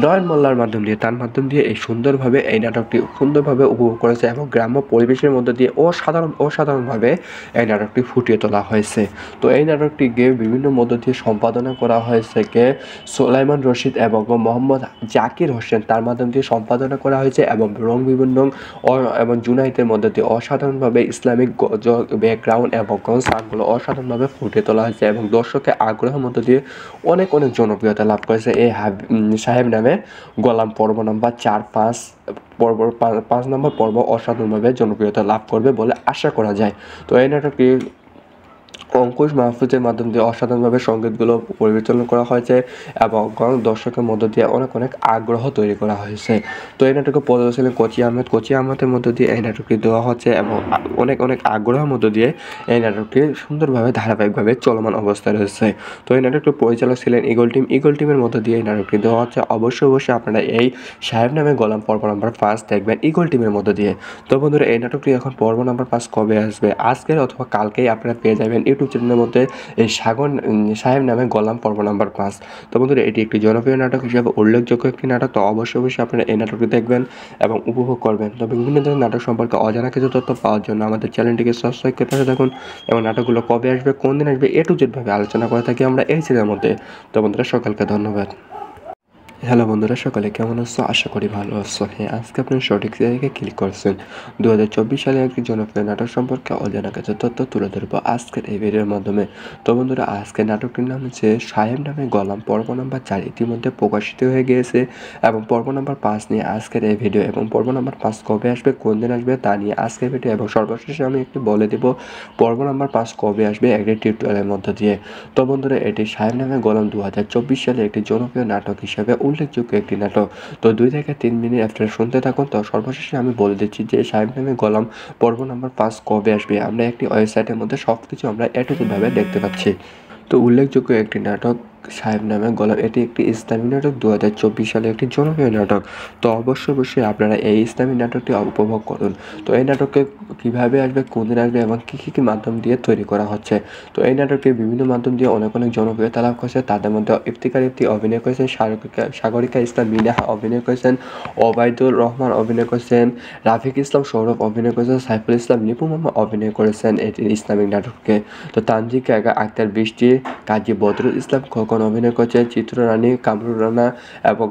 নয়ন মোল্লার মাধ্যম দিয়ে। তার মাধ্যম দিয়ে এই সুন্দরভাবে এই নাটকটি সুন্দরভাবে উপভোগ করেছে এবং গ্রাম্য পরিবেশের মধ্য দিয়ে অসাধারণভাবে এই নাটকটি ফুটিয়ে তোলা হয়েছে। তো এই নাটকটি বিভিন্ন মধ্য দিয়ে সম্পাদনা করা হয়েছে সোলাইমান রশিদ এবং মোহাম্মদ জাকির হোসেন। তার মাধ্যম দিয়ে সম্পাদনা করা হয়েছে এবং রং বিভিন্ন এবং জুনাইতের মধ্যে দিয়ে অসাধারণভাবে ইসলামিক ব্যাকগ্রাউন্ড এবং সাউন্ডগুলো অসাধারণভাবে ফুটিয়ে তোলা হয়েছে এবং দর্শকের আগ্রহের মধ্য দিয়ে অনেক জনপ্রিয়তা লাভ করেছে এই সাহেব নামে গোলাম। পর্ব নম্বর 4, 5 নম্বর পর্ব অসাধারণভাবে জনপ্রিয়তা লাভ করবে বলে আশা করা যায়। তো এই নাটকটি অঙ্কুশ মাহফুজের মাধ্যম দিয়ে অসাধারণভাবে সঙ্গীতগুলো পরিচালনা করা হয়েছে এবং দর্শকের মধ্য দিয়ে অনেক আগ্রহ তৈরি করা হয়েছে। তো এই নাটকে পরিচালনা কোচি আহমেদের মধ্য দিয়ে এই নাটকটি দেওয়া হচ্ছে এবং অনেক আগ্রহের মধ্য দিয়ে এই নাটকটি সুন্দরভাবে ধারাবাহিকভাবে চলমান অবস্থায় রয়েছে। তো এই নাটকটির পরিচালক ছিলেন ইগল টিমের মধ্য দিয়ে এই নাটকটি দেওয়া হচ্ছে। অবশ্যই আপনারা এই সাহেব নামে গোলাম পর্ব নম্বর 5 দেখবেন ইগল টিমের মধ্য দিয়ে। তো বন্ধুরা, এই নাটকটি এখন পর্ব নম্বর 5 কবে আসবে, আজকের অথবা কালকেই আপনারা পেয়ে যাবেন ইউটিউব চ্যানেলের মধ্যে এই সাহেব নামে গোলাম পর্ব নম্বর 5। তো বন্ধুরা, এটি একটি জনপ্রিয় নাটক হিসেবে উল্লেখযোগ্য একটি নাটক। তো অবশ্যই আপনারা এই নাটকটি দেখবেন এবং উপভোগ করবেন। তবে বিভিন্ন ধরনের নাটক সম্পর্কে অজানা কিছু তথ্য পাওয়ার জন্য আমাদের চ্যানেলটিকে সাবস্ক্রাইব করে পাশে থাকুন এবং নাটকগুলো কবে আসবে, কোন দিন আসবে, A to Z ভাবে আলোচনা করে থাকি আমরা এই চ্যানেলের মধ্যে। তো বন্ধুরা, সকলকে ধন্যবাদ। হ্যালো বন্ধুরা, সকলে কেমন আছো? আশা করি ভালো আছো। হ্যাঁ, আজকে আপনি সঠিক জায়গায় ক্লিক করছেন। 2024 সালে একটি জনপ্রিয় নাটক সম্পর্কে অজানা কিছু তথ্য তুলে ধরবো আজকের এই ভিডিওর মাধ্যমে। তো বন্ধুরা, আজকের নাটকটির নাম হচ্ছে সাহেব নামে গোলাম পর্ব নম্বর 4 ইতিমধ্যে প্রকাশিত হয়ে গিয়েছে এবং পর্ব নম্বর 5 নিয়ে আজকের এই ভিডিও এবং পর্ব নম্বর 5 কবে আসবে, কোন দিন আসবে তা নিয়ে আজকের ভিডিও এবং সর্বশেষে আমি একটু বলে দেব পর্ব নম্বর 5 কবে আসবে একটি টিউটোরিয়ালের মধ্য দিয়ে। তো বন্ধুরা, এটি সাহেব নামে গোলাম 2024 সালে একটি জনপ্রিয় নাটক হিসেবে উল্লেখযোগ্য একটি নাটক। তো 2 থেকে 3 মিনিট আপনারা শুনতে থাকুন। তো সর্বশেষে আমি বলে দিচ্ছি যে সাহেব নামে গোলাম পর্ব নম্বর 5 কবে আসবে। আমরা একটি ওয়েবসাইটের মধ্যে সবকিছু আমরা ভাবে দেখতে পাচ্ছি। তো উল্লেখযোগ্য একটি নাটক সাহেব নামে গোলাম এটি একটি ইসলামী নাটক 2024 সালে একটি জনপ্রিয় নাটক। তো অবশ্যই আপনারা এই ইসলামী নাটকটি উপভোগ করুন। তো এই নাটকে কীভাবে আসবে, কোন দিন আসবে এবং কী মাধ্যম দিয়ে তৈরি করা হচ্ছে। তো এই নাটকটি বিভিন্ন মাধ্যম দিয়ে অনেক জনপ্রিয়তা লাভ করেছে। তাদের মধ্যে ইফতিকার ইফতি অভিনয় করেছেন, সাগরিকা ইসলাম মিনাহা অভিনয় করেছেন, ওবায়দুর রহমান অভিনয় করেছেন, রাফিক ইসলাম সৌরভ অভিনয় করেছেন, সাইফুল ইসলাম নিপু মামা অভিনয় করেছেন এটি ইসলামিক নাটককে। তো তানজিকা আক্তার বৃষ্টি, কাজী বদরুল ইসলাম খোকন অভিনয় করেছেন, চিত্ররানী কামরুল রানা এবং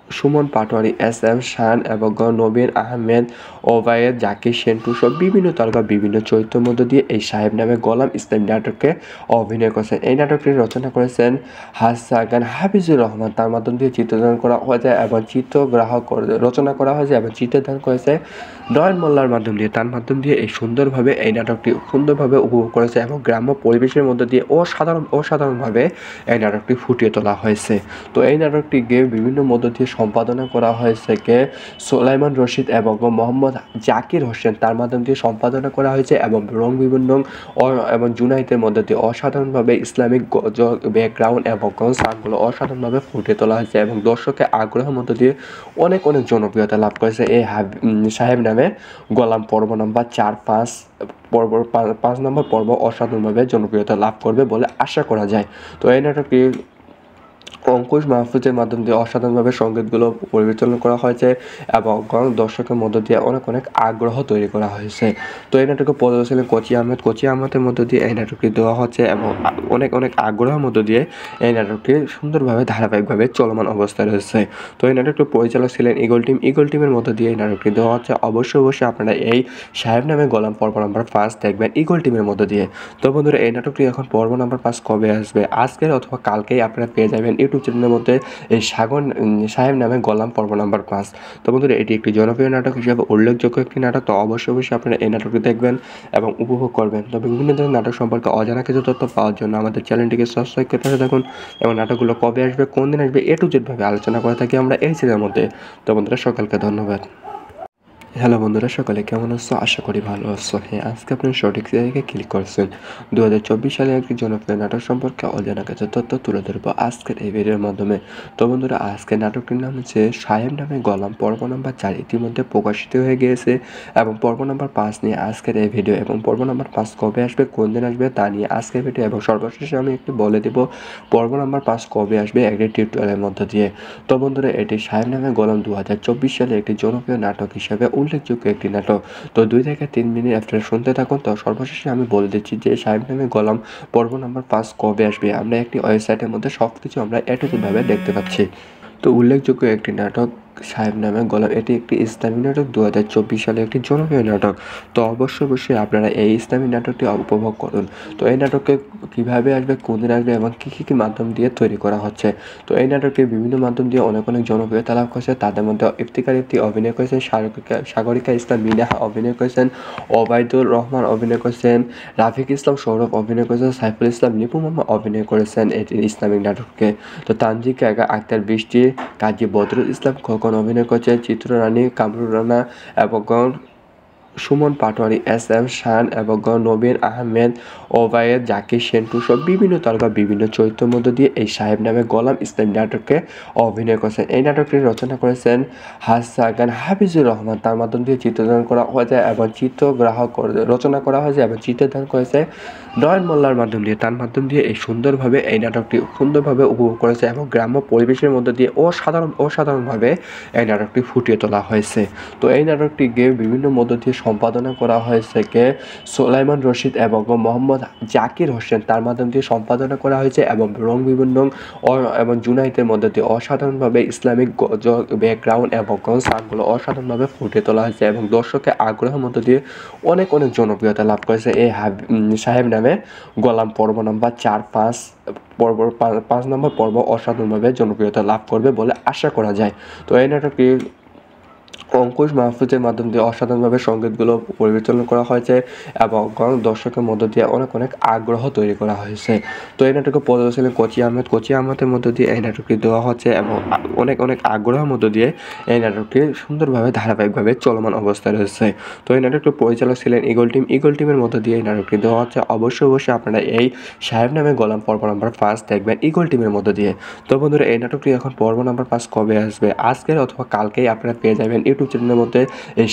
সুমন পাটোয়ারি, এস এম শান এবং নবীন আহমেদ, ওবায়েদ, জাকির সেন্টু সব বিভিন্ন তারকা বিভিন্ন চরিত্রের মধ্য দিয়ে এই সাহেব নামে গোলাম ইসলামী নাটকে অভিনয় করেছেন। এই নাটকটি রচনা করেছেন হাসান হাফিজুর রহমান। তার মাধ্যম দিয়ে চিত্রদান করা হয়েছে এবং রচনা করা হয়েছে এবং চিত্রদান করেছে নয়ন মোল্লার মাধ্যম দিয়ে। তার মাধ্যম দিয়ে এই সুন্দরভাবে এই নাটকটি সুন্দরভাবে উপভোগ করেছে এবং গ্রাম্য পরিবেশের মধ্য দিয়ে অসাধারণভাবে এই নাটকটি ফুটিয়ে তোলা হয়েছে। তো এই নাটকটি বিভিন্ন মধ্য দিয়ে সম্পাদনা করা হয়েছে সোলাইমান রশিদ এবং মোহাম্মদ জাকির হোসেন। তার মাধ্যম দিয়ে সম্পাদনা করা হয়েছে এবং রং বিভিন্ন এবং জুনাইতের মধ্যে দিয়ে অসাধারণভাবে ইসলামিক ব্যাকগ্রাউন্ড এবং সাউন্ডগুলো অসাধারণভাবে ফুটিয়ে তোলা হয়েছে এবং দর্শকের আগ্রহের মধ্য দিয়ে অনেক জনপ্রিয়তা লাভ করেছে এই সাহেব নামে গোলাম। পর্ব নম্বর 4, 5 নম্বর পর্ব অসাধারণভাবে জনপ্রিয়তা লাভ করবে বলে আশা করা যায়। তো এই নাটকটি অঙ্কুশ মাহফুজের মাধ্যম দিয়ে অসাধারণভাবে সংগীতগুলো পরিচালনা করা হয়েছে এবং দর্শকের মধ্য দিয়ে অনেক আগ্রহ তৈরি করা হয়েছে। তো এই নাটকে পরিচালক ছিলেন কোচি আহমেদের মধ্য দিয়ে এই নাটকটি দেওয়া হচ্ছে এবং অনেক আগ্রহের মধ্য দিয়ে এই নাটকটি সুন্দরভাবে ধারাবাহিকভাবে চলমান অবস্থায় রয়েছে। তো এই নাটকটির পরিচালক ছিলেন ইগল টিমের মধ্য দিয়ে এই নাটকটি দেওয়া হচ্ছে। অবশ্যই আপনারা এই সাহেব নামে গোলাম পর্ব নাম্বার 5 দেখবেন ইগল টিমের মধ্য দিয়ে। তো বন্ধুরা, এই নাটকটি এখন পর্ব নাম্বার 5 কবে আসবে, আজকের অথবা কালকেই আপনারা পেয়ে যাবেন ইউটিউব চ্যানেলের মধ্যে এই সাহেব নামে গোলাম পর্ব নাম্বার 5। তো বন্ধুরা, এটি একটি জনপ্রিয় নাটক হিসেবে উল্লেখযোগ্য একটি নাটক। তো অবশ্যই আপনারা এই নাটকটি দেখবেন এবং উপভোগ করবেন। তবে বিভিন্ন ধরনের নাটক সম্পর্কে অজানা কিছু তথ্য পাওয়ার জন্য আমাদের চ্যানেলটিকে সাবস্ক্রাইব করে পাশে থাকুন এবং নাটকগুলো কবে আসবে, কোন দিন আসবে, A to Z ভাবে আলোচনা করে থাকি আমরা এই চ্যানেলের মধ্যে। তো বন্ধুরা, সকলকে ধন্যবাদ। হ্যালো বন্ধুরা, সকলে কেমন আছো? আশা করি ভালো আছো। হ্যাঁ, আজকে আপনি সঠিক জায়গায় ক্লিক করছেন। 2024 সালে একটি জনপ্রিয় নাটক সম্পর্কে অজানা কিছু তথ্য তুলে ধরবো আজকের এই ভিডিওর মাধ্যমে। তো বন্ধুরা, আজকের নাটকটির নাম হচ্ছে সাহেব নামে গোলাম পর্ব নাম্বার 4 ইতিমধ্যে প্রকাশিত হয়ে গিয়েছে এবং পর্ব নাম্বার 5 নিয়ে আজকের এই ভিডিও এবং পর্ব নাম্বার 5 কবে আসবে, কোন দিন আসবে তা নিয়ে আজকের ভিডিও এবং সর্বশেষে আমি একটু বলে দেব পর্ব নাম্বার 5 কবে আসবে একটি টিউটোরিয়ালের মধ্য দিয়ে। তো বন্ধুরা, এটি সাহেব নামে গোলাম 2024 সালে একটি জনপ্রিয় নাটক হিসেবে উল্লেখযোগ্য একটি নাটক। তো 2 থেকে 3 মিনিট আপনারা শুনতে থাকুন। তো সর্বশেষে আমি বলে দিচ্ছি যে সাহেব নামে গোলাম পর্ব নাম্বার 5 কবে আসবে। আমরা একটি ওয়েবসাইটের মধ্যে সবকিছু আমরা ভাবে দেখতে পাচ্ছি। তো উল্লেখযোগ্য একটি নাটক সাহেব নামে গোলাম, এটি একটি ইসলামী নাটক। 2024 সালে একটি জনপ্রিয় নাটক। তো অবশ্যই আপনারা এই ইসলামী নাটকটি উপভোগ করুন। তো এই নাটকে কীভাবে আসবে, কোন দিন আসবে এবং কী মাধ্যম দিয়ে তৈরি করা হচ্ছে। তো এই নাটকটি বিভিন্ন মাধ্যম দিয়ে অনেক জনপ্রিয়তা লাভ করেছে। তাদের মধ্যে ইফতিকার ইফতি অভিনয় করেছেন, সাগরিকা ইসলাম মিনাহা অভিনয় করেছেন, ওবায়দুর রহমান অভিনয় করেছেন, রাফিক ইসলাম সৌরভ অভিনয় করেছেন, সাইফুল ইসলাম নিপু মামা অভিনয় করেছেন এটি ইসলামিক নাটককে। তো তানজিকা আক্তার বৃষ্টি, কাজী বদরুল ইসলাম খোকন অভিনয় করেছেন, চিত্ররানী কামরুল রানা এবং সুমন পাটোয়ারি, SM শান এবং নবীন আহমেদ, ওবায়েদ, জাকির সেন্টু সব বিভিন্ন তারকা বিভিন্ন চরিত্রের মধ্য দিয়ে এই সাহেব নামে গোলাম ইসলাম নাটকে অভিনয় করেছেন। এই নাটকটি রচনা করেছেন হাফিজুর রহমান। তার মাধ্যম দিয়ে চিত্রদান করা হয়েছে এবং রচনা করা হয়েছে এবং চিত্রদান করেছে নয়ন মোল্লার মাধ্যম দিয়ে। তার মাধ্যম দিয়ে এই সুন্দরভাবে এই নাটকটি সুন্দরভাবে উপভোগ করেছে এবং গ্রাম্য পরিবেশের মধ্য দিয়ে অসাধারণভাবে এই নাটকটি ফুটিয়ে তোলা হয়েছে। তো এই নাটকটিকে বিভিন্ন মধ্য দিয়ে সম্পাদনা করা হয়েছে সোলাইমান রশিদ এবং মোহাম্মদ জাকির হোসেন। তার মাধ্যম দিয়ে সম্পাদনা করা হয়েছে এবং রং বিভিন্ন এবং জুনাইদের মধ্যে দিয়ে অসাধারণভাবে ইসলামিক ব্যাকগ্রাউন্ড এবং সাউন্ডগুলো অসাধারণভাবে ফুটিয়ে তোলা হয়েছে এবং দর্শকের আগ্রহের মধ্য দিয়ে অনেক জনপ্রিয়তা লাভ করেছে এই সাহেব নামে গোলাম পর্ব নাম্বার 4-5 5 নম্বর পর্ব অসাধারণভাবে জনপ্রিয়তা লাভ করবে বলে আশা করা যায়। তো এই নাটকটি অঙ্কুশ মাহফুজের মাধ্যম দিয়ে অসাধারণভাবে সংগীতগুলো পরিচালনা করা হয়েছে এবং দর্শকের মধ্য দিয়ে অনেক আগ্রহ তৈরি করা হয়েছে। তো এই নাটকে পরিচালক ছিলেন কোচি আহমেদের মধ্য দিয়ে এই নাটকটি দেওয়া হচ্ছে এবং অনেক আগ্রহের মধ্য দিয়ে এই নাটকটি সুন্দরভাবে ধারাবাহিকভাবে চলমান অবস্থায় রয়েছে। তো এই নাটকটির পরিচালক ছিলেন ইগল টিমের মধ্য দিয়ে এই নাটকটি দেওয়া হচ্ছে। অবশ্যই আপনারা এই সাহেব নামে গোলাম পর্ব নাম্বার 5 দেখবেন ইগল টিমের মধ্য দিয়ে। তো বন্ধুরা, এই নাটকটি এখন পর্ব নাম্বার 5 কবে আসবে, আজকের অথবা কালকেই আপনারা পেয়ে যাবেন ইউটিউব চ্যানেলের মধ্যে এই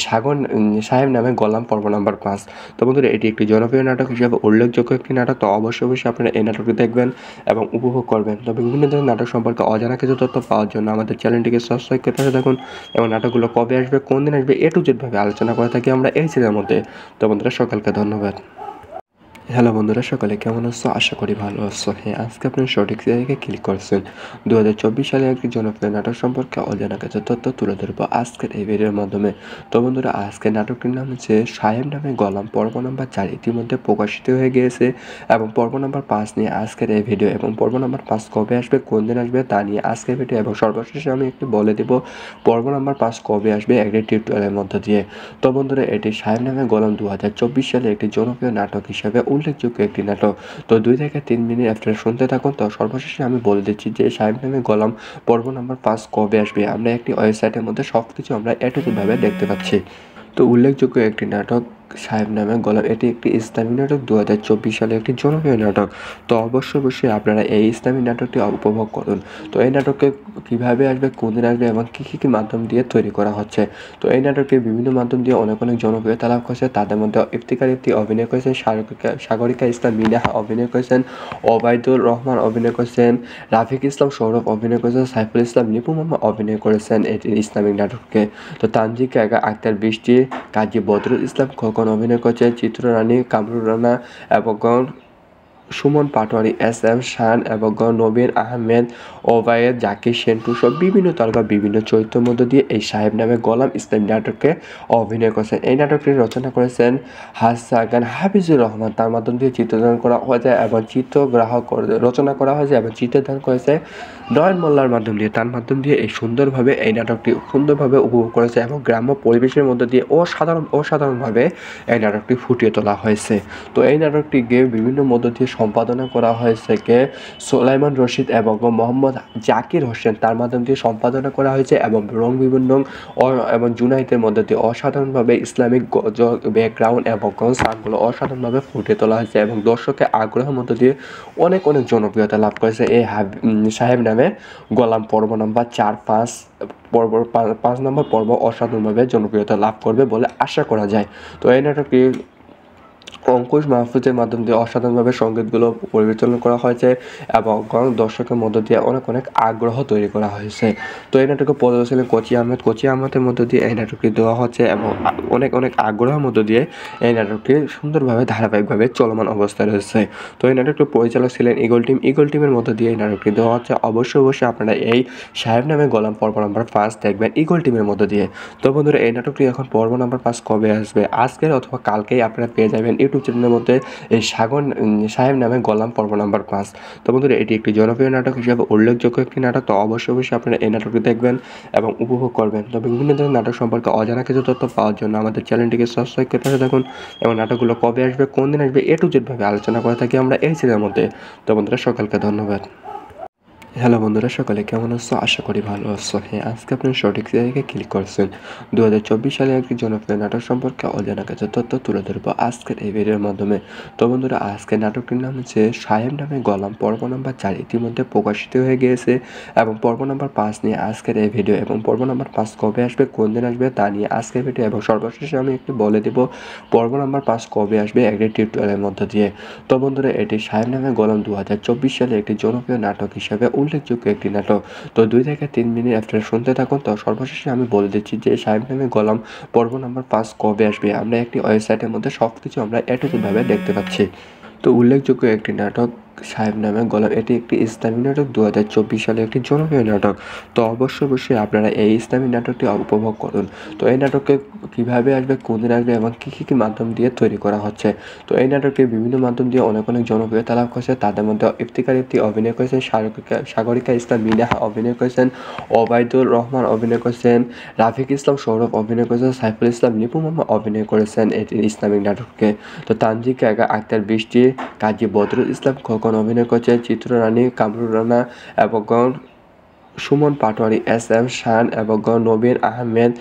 সাহেব নামে গোলাম পর্ব নাম্বার 5। তো বন্ধুরা, এটি একটি জনপ্রিয় নাটক হিসেবে উল্লেখযোগ্য একটি নাটক। তো অবশ্যই আপনারা এই নাটকটি দেখবেন এবং উপভোগ করবেন। তবে বিভিন্ন ধরনের নাটক সম্পর্কে অজানা কিছু তথ্য পাওয়ার জন্য আমাদের চ্যানেলটিকে সাবস্ক্রাইব করে পাশে থাকুন এবং নাটকগুলো কবে আসবে, কোন দিন আসবে, A to Z ভাবে আলোচনা করে থাকি আমরা এই চ্যানেলের মধ্যে। তো বন্ধুরা, সকলকে ধন্যবাদ। হ্যালো বন্ধুরা, সকলে কেমন আছো? আশা করি ভালো আছো। হ্যাঁ, আজকে আপনি সঠিক জায়গায় ক্লিক করছেন। 2024 সালে একটি জনপ্রিয় নাটক সম্পর্কে অজানা কিছু তথ্য তুলে ধরবো আজকের এই ভিডিওর মাধ্যমে। তো বন্ধুরা, আজকের নাটকটির নাম হচ্ছে সাহেব নামে গোলাম পর্ব নাম্বার 4 ইতিমধ্যে প্রকাশিত হয়ে গিয়েছে এবং পর্ব নাম্বার 5 নিয়ে আজকের এই ভিডিও এবং পর্ব নাম্বার 5 কবে আসবে, কোন দিন আসবে তা নিয়ে আজকের ভিডিও এবং সর্বশেষে আমি একটু বলে দেব পর্ব নাম্বার 5 কবে আসবে একটি টিউটোরিয়ালের মধ্য দিয়ে। তো বন্ধুরা, এটি সাহেব নামে গোলাম 2024 সালে একটি জনপ্রিয় নাটক হিসেবে উল্লেখযোগ্য একটি নাটক। তো 2 থেকে 3 মিনিট আপনারা শুনতে থাকুন। তো সর্বশেষে আমি বলে দিচ্ছি যে সাহেব নামে গোলাম পর্ব নাম্বার 5 কবে আসবে। আমরা একটি ওয়েবসাইটের মধ্যে সবকিছু আমরা ভাবে দেখতে পাচ্ছি। তো উল্লেখযোগ্য একটি নাটক সাহেব নামে গোলাম এটি একটি ইসলামী নাটক 2024 সালে একটি জনপ্রিয় নাটক। তো অবশ্যই আপনারা এই ইসলামী নাটকটি উপভোগ করুন। তো এই নাটককে কীভাবে আসবে, কোন দিন আসবে এবং কী মাধ্যম দিয়ে তৈরি করা হচ্ছে। তো এই নাটকটি বিভিন্ন মাধ্যম দিয়ে অনেক জনপ্রিয়তা লাভ করেছে। তাদের মধ্যে ইফতিকার ইফতি অভিনয় করেছেন, সাগরিকা ইসলাম মিনাহা অভিনয় করেছেন, ওবায়দুর রহমান অভিনয় করেছেন, রাফিক ইসলাম সৌরভ অভিনয় করেছেন, সাইফুল ইসলাম নিপু মামা অভিনয় করেছেন এটি ইসলামিক নাটককে। তো তানজিকা আক্তার বৃষ্টি, কাজী বদরুল ইসলাম খোকন অভিনয় করেছে, চিত্ররানী কামরুল রানা এবং সুমন পাটোয়ারি, এস এম শান এবং নবীন আহমেদ, ওবায়েদ, জাকির সেন্টু সব বিভিন্ন তারকা বিভিন্ন চরিত্রের মধ্য দিয়ে এই সাহেব নামে গোলাম ইসলামী নাটকে অভিনয় করেছেন। এই নাটকটি রচনা করেছেন হাসান হাফিজুর রহমান। তার মাধ্যম দিয়ে চিত্রদান করা হয়েছে এবং রচনা করা হয়েছে এবং চিত্রদান করেছে নয়ন মোল্লার মাধ্যম দিয়ে। তার মাধ্যম দিয়ে এই সুন্দরভাবে এই নাটকটি সুন্দরভাবে উপভোগ করেছে এবং গ্রাম্য পরিবেশের মধ্য দিয়ে অসাধারণভাবে এই নাটকটি ফুটিয়ে তোলা হয়েছে। তো এই নাটকটিকে বিভিন্ন মধ্য দিয়ে সম্পাদনা করা হয়েছে সোলাইমান রশিদ এবং মোহাম্মদ জাকির হোসেন। তার মাধ্যম দিয়ে সম্পাদনা করা হয়েছে এবং রং বিভিন্ন এবং জুনাইতের মধ্যে দিয়ে অসাধারণভাবে ইসলামিক ব্যাকগ্রাউন্ড এবং সাউন্ডগুলো অসাধারণভাবে ফুটিয়ে তোলা হয়েছে এবং দর্শকের আগ্রহের মধ্য দিয়ে অনেক জনপ্রিয়তা লাভ করেছে এই সাহেব নামে গোলাম। পর্ব নম্বর 4, 5 নম্বর পর্ব অসাধারণভাবে জনপ্রিয়তা লাভ করবে বলে আশা করা যায়। তো এই নাটকটি অঙ্কুশ মাহফুজের মাধ্যম দিয়ে অসাধারণভাবে সঙ্গীতগুলো পরিচালনা করা হয়েছে এবং দর্শকের মধ্য দিয়ে অনেক আগ্রহ তৈরি করা হয়েছে। তো এই নাটকে পরিচালক ছিলেন কোচি আহমেদের মধ্য দিয়ে এই নাটকটি দেওয়া হচ্ছে এবং অনেক আগ্রহের মধ্য দিয়ে এই নাটকটি সুন্দরভাবে ধারাবাহিকভাবে চলমান অবস্থায় রয়েছে। তো এই নাটকটির পরিচালক ছিলেন ইগল টিমের মধ্য দিয়ে এই নাটকটি দেওয়া হচ্ছে। অবশ্যই আপনারা এই সাহেব নামে গোলাম পর্ব নম্বর 5 দেখবেন ইগল টিমের মধ্য দিয়ে। তো বন্ধুরা, এই নাটকটি এখন পর্ব নম্বর 5 কবে আসবে, আজকের অথবা কালকেই আপনারা পেয়ে যাবেন ইউটিউব চ্যানেলের মধ্যে এই সাহেব নামে গোলাম পর্ব নম্বর 5। তো বন্ধুরা, এটি একটি জনপ্রিয় নাটক হিসেবে উল্লেখযোগ্য একটি নাটক। তো অবশ্যই আপনারা এই নাটকটি দেখবেন এবং উপভোগ করবেন। তবে বিভিন্ন ধরনের নাটক সম্পর্কে অজানা কিছু তথ্য পাওয়ার জন্য আমাদের চ্যানেলটিকে সাবস্ক্রাইব করে পাশে থাকুন এবং নাটকগুলো কবে আসবে, কোন দিন আসবে A to Z ভাবে আলোচনা করে থাকি আমরা এই চ্যানেলের মধ্যে। তো বন্ধুরা, সকলকে ধন্যবাদ। হ্যালো বন্ধুরা, সকলে কেমন আছো? আশা করি ভালো আছো। হ্যাঁ, আজকে আপনি সঠিক জায়গায় ক্লিক করছেন। 2024 সালে একটি জনপ্রিয় নাটক সম্পর্কে অজানা কিছু তথ্য তুলে ধরবো আজকের এই ভিডিওর মাধ্যমে। তো বন্ধুরা, আজকের নাটকটির নাম হচ্ছে সাহেব নামে গোলাম পর্ব নম্বর 4 ইতিমধ্যে প্রকাশিত হয়ে গিয়েছে এবং পর্ব নম্বর 5 নিয়ে আজকের এই ভিডিও এবং পর্ব নম্বর 5 কবে আসবে, কোন দিন আসবে তা নিয়ে আজকের ভিডিও এবং সর্বশেষে আমি একটু বলে দেব পর্ব নম্বর 5 কবে আসবে একটি টিউটোরিয়ালের মধ্য দিয়ে। তো বন্ধুরা, এটি সাহেব নামে গোলাম 2024 সালে একটি জনপ্রিয় নাটক হিসেবে উল্লেখযোগ্য একটি নাটক। তো 2 থেকে 3 মিনিট আপনারা শুনতে থাকুন। তো সর্বশেষে আমি বলে দিচ্ছি যে সাহেব নামে গোলাম পর্ব নম্বর 5 কবে আসবে। আমরা একটি ওয়েবসাইটের মধ্যে সবকিছু আমরা ভাবে দেখতে পাচ্ছি। তো উল্লেখযোগ্য একটি নাটক সাহেব নামে গোলাম এটি একটি ইসলামী নাটক 2024 সালে একটি জনপ্রিয় নাটক। তো অবশ্যই আপনারা এই ইসলামী নাটকটি উপভোগ করুন। তো এই নাটককে কীভাবে আসবে, কোন দিন আসবে এবং কী মাধ্যম দিয়ে তৈরি করা হচ্ছে। তো এই নাটকটি বিভিন্ন মাধ্যম দিয়ে অনেক জনপ্রিয়তা লাভ করেছে। তাদের মধ্যে ইফতিকার ইফতি অভিনয় করেছেন, সাগরিকা ইসলাম মিনাহা অভিনয় করেছেন, ওবায়দুর রহমান অভিনয় করেছেন, রাফিক ইসলাম সৌরভ অভিনয় করেছেন, সাইফুল ইসলাম নিপু মামা অভিনয় করেছেন এটি ইসলামিক নাটককে। তো তানজিকা আক্তার বৃষ্টি, কাজী বদরুল ইসলাম খোকন অভিনয় করেছেন, চিত্ররানী কামরুল রানা এবং সুমন পাটোয়ারি, এস এম শান এবং নবীন আহমেদ,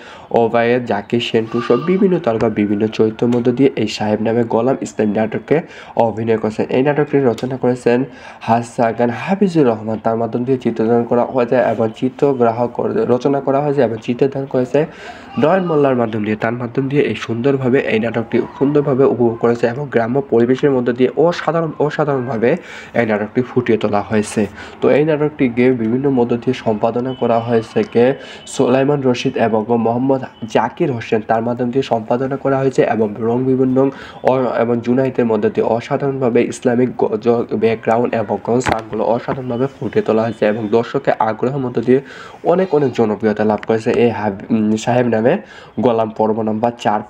ওবায়েদ, জাকির সেন্টু সব বিভিন্ন তারকা বিভিন্ন চরিত্রের মধ্য দিয়ে এই সাহেব নামে গোলাম ইসলামী নাটকে অভিনয় করেছেন। এই নাটকটি রচনা করেছেন হাসান হাফিজুর রহমান। তার মাধ্যম দিয়ে চিত্রদান করা হয়েছে এবং রচনা করা হয়েছে এবং চিত্রদান করেছে নয়ন মোল্লার মাধ্যম দিয়ে। তার মাধ্যম দিয়ে এই সুন্দরভাবে এই নাটকটি সুন্দরভাবে উপভোগ করেছে এবং গ্রাম্য পরিবেশের মধ্য দিয়ে অসাধারণভাবে এই নাটকটি ফুটিয়ে তোলা হয়েছে। তো এই নাটকটিকে বিভিন্ন মধ্য দিয়ে সম্পাদনা করা হয়েছে সোলাইমান রশিদ এবং মোহাম্মদ জাকির হোসেন। তার মাধ্যম দিয়ে সম্পাদনা করা হয়েছে এবং রং বিভিন্ন এবং জুনাইতের মধ্যে দিয়ে অসাধারণভাবে ইসলামিক ব্যাকগ্রাউন্ড এবং সাউন্ডগুলো অসাধারণভাবে ফুটিয়ে তোলা হয়েছে এবং দর্শকের আগ্রহের মধ্য দিয়ে অনেক জনপ্রিয়তা লাভ করেছে এই সাহেব নামে গোলাম। পর্ব নম্বর 4,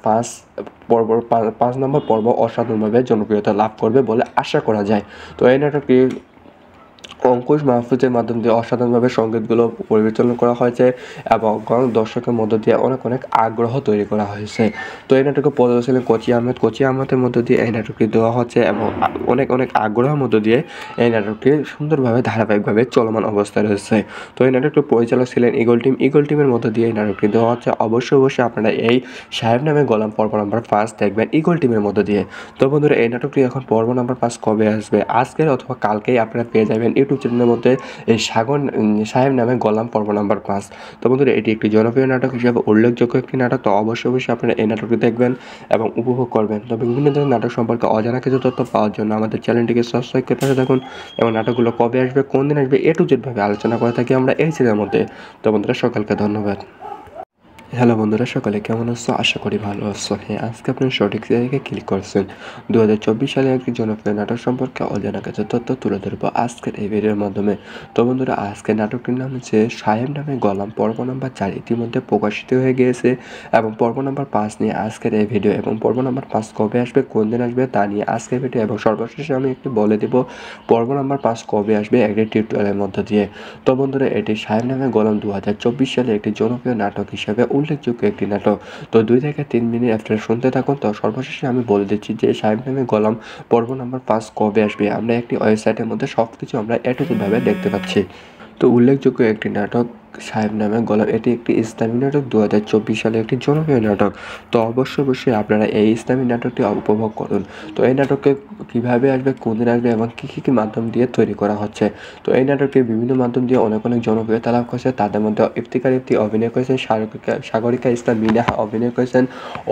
5 নম্বর পর্ব অসাধারণভাবে জনপ্রিয়তা লাভ করবে বলে আশা করা যায়। তো এই নাটকটি অঙ্কুশ মাহফুজের মাধ্যম দিয়ে অসাধারণভাবে সংগীতগুলো পরিচালনা করা হয়েছে এবং দর্শকের মধ্য দিয়ে অনেক অনেক আগ্রহ তৈরি করা হয়েছে। তো এই নাটকে পরিচালক ছিলেন কোচি আহমেদের মধ্য দিয়ে এই নাটকটি দেওয়া হচ্ছে এবং অনেক অনেক আগ্রহের মধ্য দিয়ে এই নাটকটি সুন্দরভাবে ধারাবাহিকভাবে চলমান অবস্থায় রয়েছে। তো এই নাটকটির পরিচালক ছিলেন ইগল টিমের মধ্য দিয়ে এই নাটকটি দেওয়া হচ্ছে। অবশ্যই আপনারা এই সাহেব নামে গোলাম পর্ব নাম্বার 5 দেখবেন ইগল টিমের মধ্য দিয়ে। তো বন্ধুরা, এই নাটকটি এখন পর্ব নাম্বার 5 কবে আসবে, আজকের অথবা কালকেই আপনারা পেয়ে যাবেন ইউটিউব চ্যানেলের মধ্যে এই সাহেব নামে গোলাম পর্ব নাম্বার 5। তো বন্ধুরা, এটি একটি জনপ্রিয় নাটক হিসেবে উল্লেখযোগ্য একটি নাটক। তো অবশ্যই আপনারা এই নাটকটি দেখবেন এবং উপভোগ করবেন। তবে বিভিন্ন ধরনের নাটক সম্পর্কে অজানা কিছু তথ্য পাওয়ার জন্য আমাদের চ্যানেলটিকে সাবস্ক্রাইব করে পাশে থাকুন এবং নাটকগুলো কবে আসবে, কোন দিন আসবে, A to Z ভাবে আলোচনা করে থাকি আমরা এই চ্যানেলের মধ্যে। তো বন্ধুরা, সকলকে ধন্যবাদ। হ্যালো বন্ধুরা, সকলে কেমন আছো? আশা করি ভালো আছো। হ্যাঁ, আজকে আপনি সঠিক জায়গায় ক্লিক করছেন। 2024 সালে একটি জনপ্রিয় নাটক সম্পর্কে অজানা কিছু তথ্য তুলে ধরবো আজকের এই ভিডিওর মাধ্যমে। তো বন্ধুরা, আজকের নাটকটির নাম হচ্ছে সাহেব নামে গোলাম পর্ব নাম্বার 4 ইতিমধ্যে প্রকাশিত হয়ে গিয়েছে এবং পর্ব নাম্বার 5 নিয়ে আজকের এই ভিডিও এবং পর্ব নাম্বার 5 কবে আসবে, কোন দিন আসবে তা নিয়ে আজকের ভিডিও এবং সর্বশেষে আমি একটু বলে দিব পর্ব নাম্বার 5 কবে আসবে একটি টিউটোরিয়ালের মধ্য দিয়ে। তো বন্ধুরা, এটি সাহেব নামে গোলাম 2024 সালে একটি জনপ্রিয় নাটক হিসেবে উল্লেখযোগ্য একটি নাটক। তো 2 থেকে 3 মিনিট আপনারা শুনতে থাকুন। তো সর্বশেষে আমি বলে দিচ্ছি যে সাহেব নামে গোলাম পর্ব নাম্বার 5 কবে আসবে। আমরা একটি ওয়েবসাইটের মধ্যে সবকিছু আমরা ভাবে দেখতে পাচ্ছি। তো উল্লেখযোগ্য একটি নাটক সাহেব নামে গোলাম, এটি একটি ইসলামী নাটক। 2024 সালে একটি জনপ্রিয় নাটক। তো অবশ্যই আপনারা এই ইসলামী নাটকটি উপভোগ করুন। তো এই নাটককে কীভাবে আসবে, কোন দিন আসবে এবং কী মাধ্যম দিয়ে তৈরি করা হচ্ছে। তো এই নাটকটি বিভিন্ন মাধ্যম দিয়ে অনেক জনপ্রিয়তা লাভ করেছে। তাদের মধ্যে ইফতিকার ইফতি অভিনয় করেছেন, সাগরিকা ইসলাম মিনাহা অভিনয় করেছেন,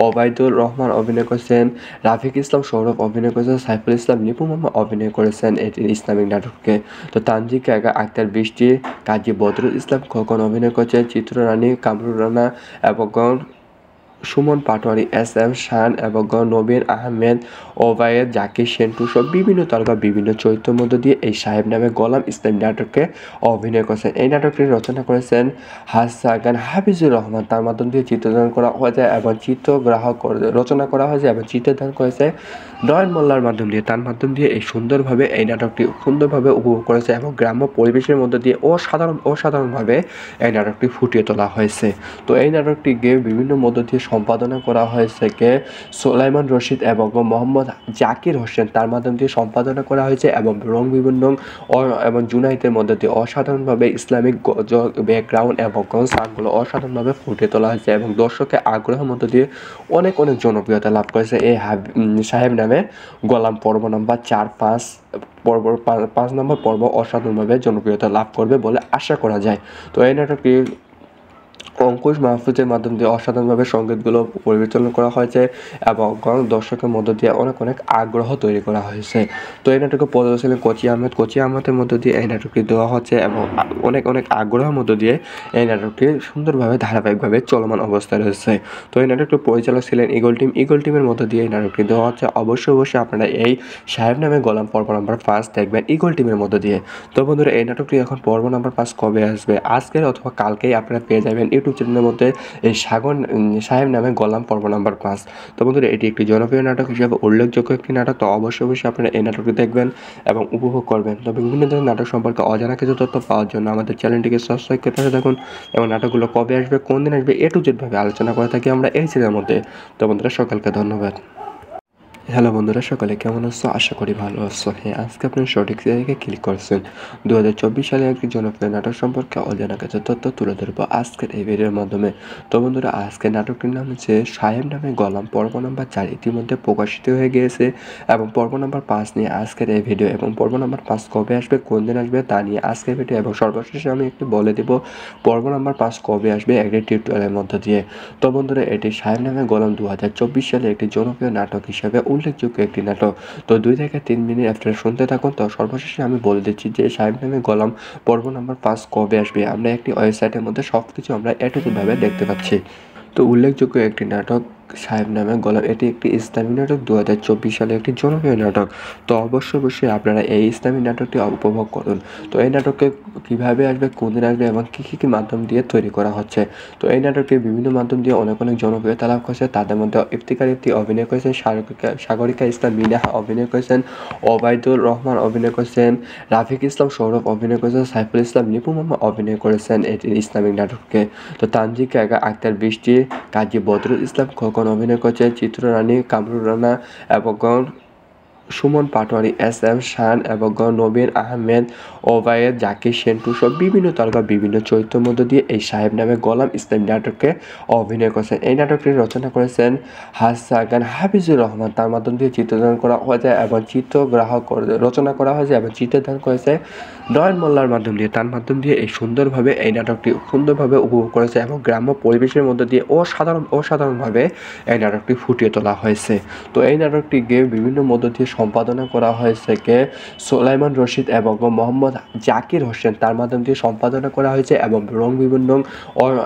ওবায়দুর রহমান অভিনয় করেছেন, রাফিক ইসলাম সৌরভ অভিনয় করেছেন, সাইফুল ইসলাম নিপু মামা অভিনয় করেছেন এটি ইসলামিক নাটককে। তো তানজিকা আক্তার বৃষ্টি, কাজী বদরুল ইসলাম খোকন অভিনয় করেছেন, চিত্ররানী কামরুল রানা এবং সুমন পাটোয়ারি, SM শান এবং নবীন আহমেদ, ওবায়েদ, জাকির সেন্টু সব বিভিন্ন তারকা বিভিন্ন চরিত্রের মধ্য দিয়ে এই সাহেব নামে গোলাম ইসলাম নাটকে অভিনয় করেছেন। এই নাটকটি রচনা করেছেন হাফিজুর রহমান। তার মাধ্যম দিয়ে চিত্রধারণ করা হয়েছে এবং রচনা করা হয়েছে এবং চিত্রধারণ করেছে নয়ন মোল্লার মাধ্যম দিয়ে। তার মাধ্যম দিয়ে এই সুন্দরভাবে এই নাটকটি সুন্দরভাবে উপভোগ করেছে এবং গ্রাম্য পরিবেশের মধ্য দিয়ে অসাধারণভাবে এই নাটকটি ফুটিয়ে তোলা হয়েছে। তো এই নাটকটিকে বিভিন্ন মধ্য দিয়ে সম্পাদনা করা হয়েছে সোলাইমান রশিদ এবং মোহাম্মদ জাকির হোসেন। তার মাধ্যম দিয়ে সম্পাদনা করা হয়েছে এবং রং বিভিন্ন এবং জুনাইদের মধ্যে দিয়ে অসাধারণভাবে ইসলামিক ব্যাকগ্রাউন্ড এবং সাংগুলো অসাধারণভাবে ফুটিয়ে তোলা হয়েছে এবং দর্শকের আগ্রহের মধ্য দিয়ে অনেক জনপ্রিয়তা লাভ করেছে এই সাহেব নামে গোলাম পর্ব নাম্বার 4-5 5 নম্বর পর্ব অসাধারণভাবে জনপ্রিয়তা লাভ করবে বলে আশা করা যায়। তো এই নাটকটি অঙ্কুশ মাহফুজের মাধ্যম দিয়ে অসাধারণভাবে সংগীতগুলো পরিচালনা করা হয়েছে এবং দর্শকের মধ্য দিয়ে অনেক আগ্রহ তৈরি করা হয়েছে। তো এই নাটকে পরিচালক ছিলেন কোচি আহমেদের মধ্য দিয়ে এই নাটকটি দেওয়া হচ্ছে এবং অনেক আগ্রহের মধ্য দিয়ে এই নাটকটি সুন্দরভাবে ধারাবাহিকভাবে চলমান অবস্থায় রয়েছে। তো এই নাটকটির পরিচালক ছিলেন ইগল টিমের মধ্য দিয়ে এই নাটকটি দেওয়া হচ্ছে। অবশ্যই আপনারা এই সাহেব নামে গোলাম পর্ব নাম্বার 5 দেখবেন ইগল টিমের মধ্য দিয়ে। তো বন্ধুরা, এই নাটকটি এখন পর্ব নাম্বার 5 কবে আসবে, আজকের অথবা কালকেই আপনারা পেয়ে যাবেন ইউটিউব চ্যানেলের মধ্যে এই সাহেব নামে গোলাম পর্ব নাম্বার 5। তো বন্ধুরা, এটি একটি জনপ্রিয় নাটক হিসেবে উল্লেখযোগ্য একটি নাটক। তো অবশ্যই আপনারা এই নাটকটি দেখবেন এবং উপভোগ করবেন। তবে বিভিন্ন ধরনের নাটক সম্পর্কে অজানা কিছু তথ্য পাওয়ার জন্য আমাদের চ্যানেলটিকে সাবস্ক্রাইব করে পাশে থাকুন এবং নাটকগুলো কবে আসবে, কোন দিন আসবে, A to Z ভাবে আলোচনা করে থাকি আমরা এই চ্যানেলের মধ্যে। তো বন্ধুরা, সকলকে ধন্যবাদ। হ্যালো বন্ধুরা, সকলে কেমন আছো? আশা করি ভালো আছো। হ্যাঁ, আজকে আপনি সঠিক জায়গায় ক্লিক করছেন। 2024 সালে একটি জনপ্রিয় নাটক সম্পর্কে অজানা কিছু তথ্য তুলে ধরবো আজকের এই ভিডিওর মাধ্যমে। তো বন্ধুরা, আজকের নাটকটির নাম হচ্ছে সাহেব নামে গোলাম পর্ব নাম্বার 4 ইতিমধ্যে প্রকাশিত হয়ে গিয়েছে এবং পর্ব নাম্বার 5 নিয়ে আজকের এই ভিডিও এবং পর্ব নাম্বার 5 কবে আসবে, কোন দিন আসবে তা নিয়ে আজকের ভিডিও এবং সর্বশেষে আমি একটু বলে দিব পর্ব নাম্বার 5 কবে আসবে একটি টিউটোরিয়ালের মধ্য দিয়ে। তো বন্ধুরা, এটি সাহেব নামে গোলাম 2024 সালে একটি জনপ্রিয় নাটক হিসেবে উল্লেখযোগ্য একটি নাটক। তো 2 থেকে 3 মিনিট আপনারা শুনতে থাকুন। তো সর্বশেষে আমি বলে দিচ্ছি যে সাহেব নামে গোলাম পর্ব নাম্বার 5 কবে আসবে। আমরা একটি ওয়েবসাইটের মধ্যে সবকিছু আমরা ভাবে দেখতে পাচ্ছি। তো উল্লেখযোগ্য একটি নাটক সাহেব নামে গোলাম এটি একটি ইসলামী নাটক 2024 সালে একটি জনপ্রিয় নাটক। তো অবশ্যই আপনারা এই ইসলামী নাটকটি উপভোগ করুন। তো এই নাটককে কীভাবে আসবে, কোন দিন আসবে এবং কী মাধ্যম দিয়ে তৈরি করা হচ্ছে। তো এই নাটকটি বিভিন্ন মাধ্যম দিয়ে অনেক জনপ্রিয়তা লাভ করেছে। তাদের মধ্যে ইফতিকার ইফতি অভিনয় করেছেন, সাগরিকা ইসলাম মিনাহা অভিনয় করেছেন, ওবায়দুর রহমান অভিনয় করেছেন, রাফিক ইসলাম সৌরভ অভিনয় করেছেন, সাইফুল ইসলাম নিপু মামা অভিনয় করেছেন এটি ইসলামিক নাটককে। তো তানজিকা আক্তার বৃষ্টি, কাজী বদরুল ইসলাম খোকন অভিনয় করেছে, চিত্ররানী কামরুল রানা এবং সুমন পাটোয়ারি, এস এম শান এবং নবীন আহমেদ, ওবায়েদ, জাকির সেন্টু সব বিভিন্ন তারকা বিভিন্ন চরিত্রের মধ্য দিয়ে এই সাহেব নামে গোলাম ইসলামী নাটকে অভিনয় করেছেন। এই নাটকটি রচনা করেছেন হাসান হাফিজুর রহমান। তার মাধ্যম দিয়ে চিত্রদান করা হয়েছে এবং রচনা করা হয়েছে এবং চিত্রদান করেছে নয়ন মোল্লার মাধ্যম দিয়ে। তার মাধ্যম দিয়ে এই নাটকটি সুন্দরভাবে উপভোগ করেছে এবং গ্রাম্য পরিবেশের মধ্যে দিয়ে অসাধারণভাবে এই নাটকটি ফুটিয়ে তোলা হয়েছে। তো এই নাটকটিকে বিভিন্ন মধ্য দিয়ে সম্পাদনা করা হয়েছে সোলাইমান রশিদ এবং মোহাম্মদ জাকির হোসেন। তার মাধ্যম দিয়ে সম্পাদনা করা হয়েছে এবং রং বিভিন্ন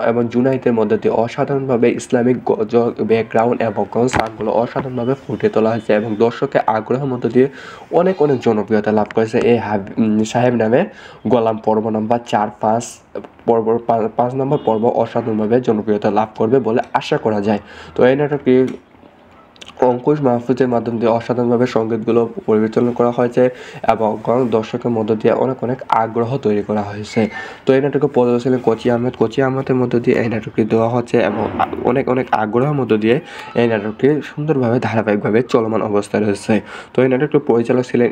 এবং জুনাইতের মধ্যে দিয়ে অসাধারণভাবে ইসলামিক ব্যাকগ্রাউন্ড এবং সাউন্ডগুলো অসাধারণভাবে ফুটিয়ে তোলা হয়েছে এবং দর্শকের আগ্রহের মধ্য দিয়ে অনেক জনপ্রিয়তা লাভ করেছে এই সাহেব নামে গোলাম। পর্ব নম্বর 5 নম্বর পর্ব অসাধারণভাবে জনপ্রিয়তা লাভ করবে বলে আশা করা যায়। তো এই নাটকটি অঙ্কুশ মাহফুজের মাধ্যম দিয়ে অসাধারণভাবে সঙ্গীতগুলো পরিচালনা করা হয়েছে এবং দর্শকের মধ্য দিয়ে অনেক আগ্রহ তৈরি করা হয়েছে। তো এই নাটকে পরিচালক ছিলেন কোচি আহমেদের মধ্য দিয়ে এই নাটকটি দেওয়া হচ্ছে এবং অনেক আগ্রহের মধ্য দিয়ে এই নাটকটি সুন্দরভাবে ধারাবাহিকভাবে চলমান অবস্থায় রয়েছে। তো এই নাটকটির পরিচালক ছিলেন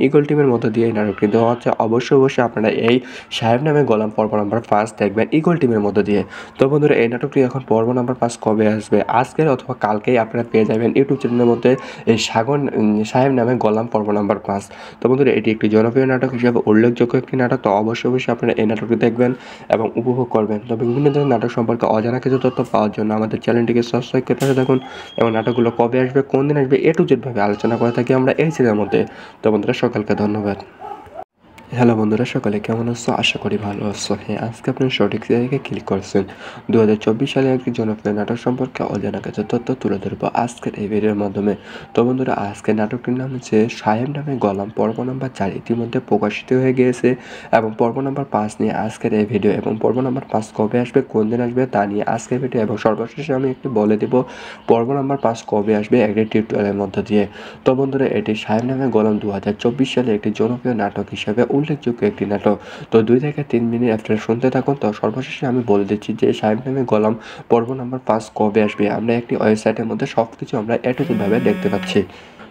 ইগল টিমের মধ্য দিয়ে এই নাটকটি দেওয়া হচ্ছে। অবশ্যই আপনারা এই সাহেব নামে গোলাম পর্ব নম্বর 5 দেখবেন ইগল টিমের মধ্য দিয়ে। তো বন্ধুরা, এই নাটকটি এখন পর্ব নম্বর 5 কবে আসবে, আজকের অথবা কালকেই আপনারা পেয়ে যাবেন ইউটিউব চ্যানেলের মধ্যে এই সাহেব নামে গোলাম পর্ব নম্বর 5। তো বন্ধুরা, এটি একটি জনপ্রিয় নাটক হিসেবে উল্লেখযোগ্য একটি নাটক। তো অবশ্যই আপনারা এই নাটকটি দেখবেন এবং উপভোগ করবেন। তবে বিভিন্ন ধরনের নাটক সম্পর্কে অজানা কিছু তথ্য পাওয়ার জন্য আমাদের চ্যানেলটিকে সাবস্ক্রাইব করে পাশে থাকুন এবং নাটকগুলো কবে আসবে, কোন দিন আসবে, A to Z ভাবে আলোচনা করে থাকি আমরা এই চ্যানেলের মধ্যে। তো বন্ধুরা, সকলকে ধন্যবাদ। হ্যালো বন্ধুরা, সকলে কেমন আছো? আশা করি ভালো আছো। হ্যাঁ, আজকে আপনি সঠিক জায়গায় ক্লিক করছেন। 2024 সালে একটি জনপ্রিয় নাটক সম্পর্কে অজানা কিছু তথ্য তুলে ধরবো আজকের এই ভিডিওর মাধ্যমে। তো বন্ধুরা, আজকের নাটকটির নাম হচ্ছে সাহেব নামে গোলাম পর্ব নম্বর 4 ইতিমধ্যে প্রকাশিত হয়ে গিয়েছে এবং পর্ব নম্বর 5 নিয়ে আজকের এই ভিডিও এবং পর্ব নম্বর 5 কবে আসবে, কোন দিন আসবে তা নিয়ে আজকের ভিডিও এবং সর্বশেষে আমি একটু বলে দেব পর্ব নম্বর 5 কবে আসবে একটি টিউটোরিয়ালের মধ্য দিয়ে। তো বন্ধুরা, এটি সাহেব নামে গোলাম 2024 সালে একটি জনপ্রিয় নাটক হিসেবে উল্লেখযোগ্য একটি নাটক। তো 2 থেকে 3 মিনিট আপনারা শুনতে থাকুন। তো সর্বশেষে আমি বলে দিচ্ছি যে সাহেব নামে গোলাম পর্ব নম্বর 5 কবে আসবে। আমরা একটি ওয়েবসাইটের মধ্যে সবকিছু আমরা ভাবে দেখতে পাচ্ছি।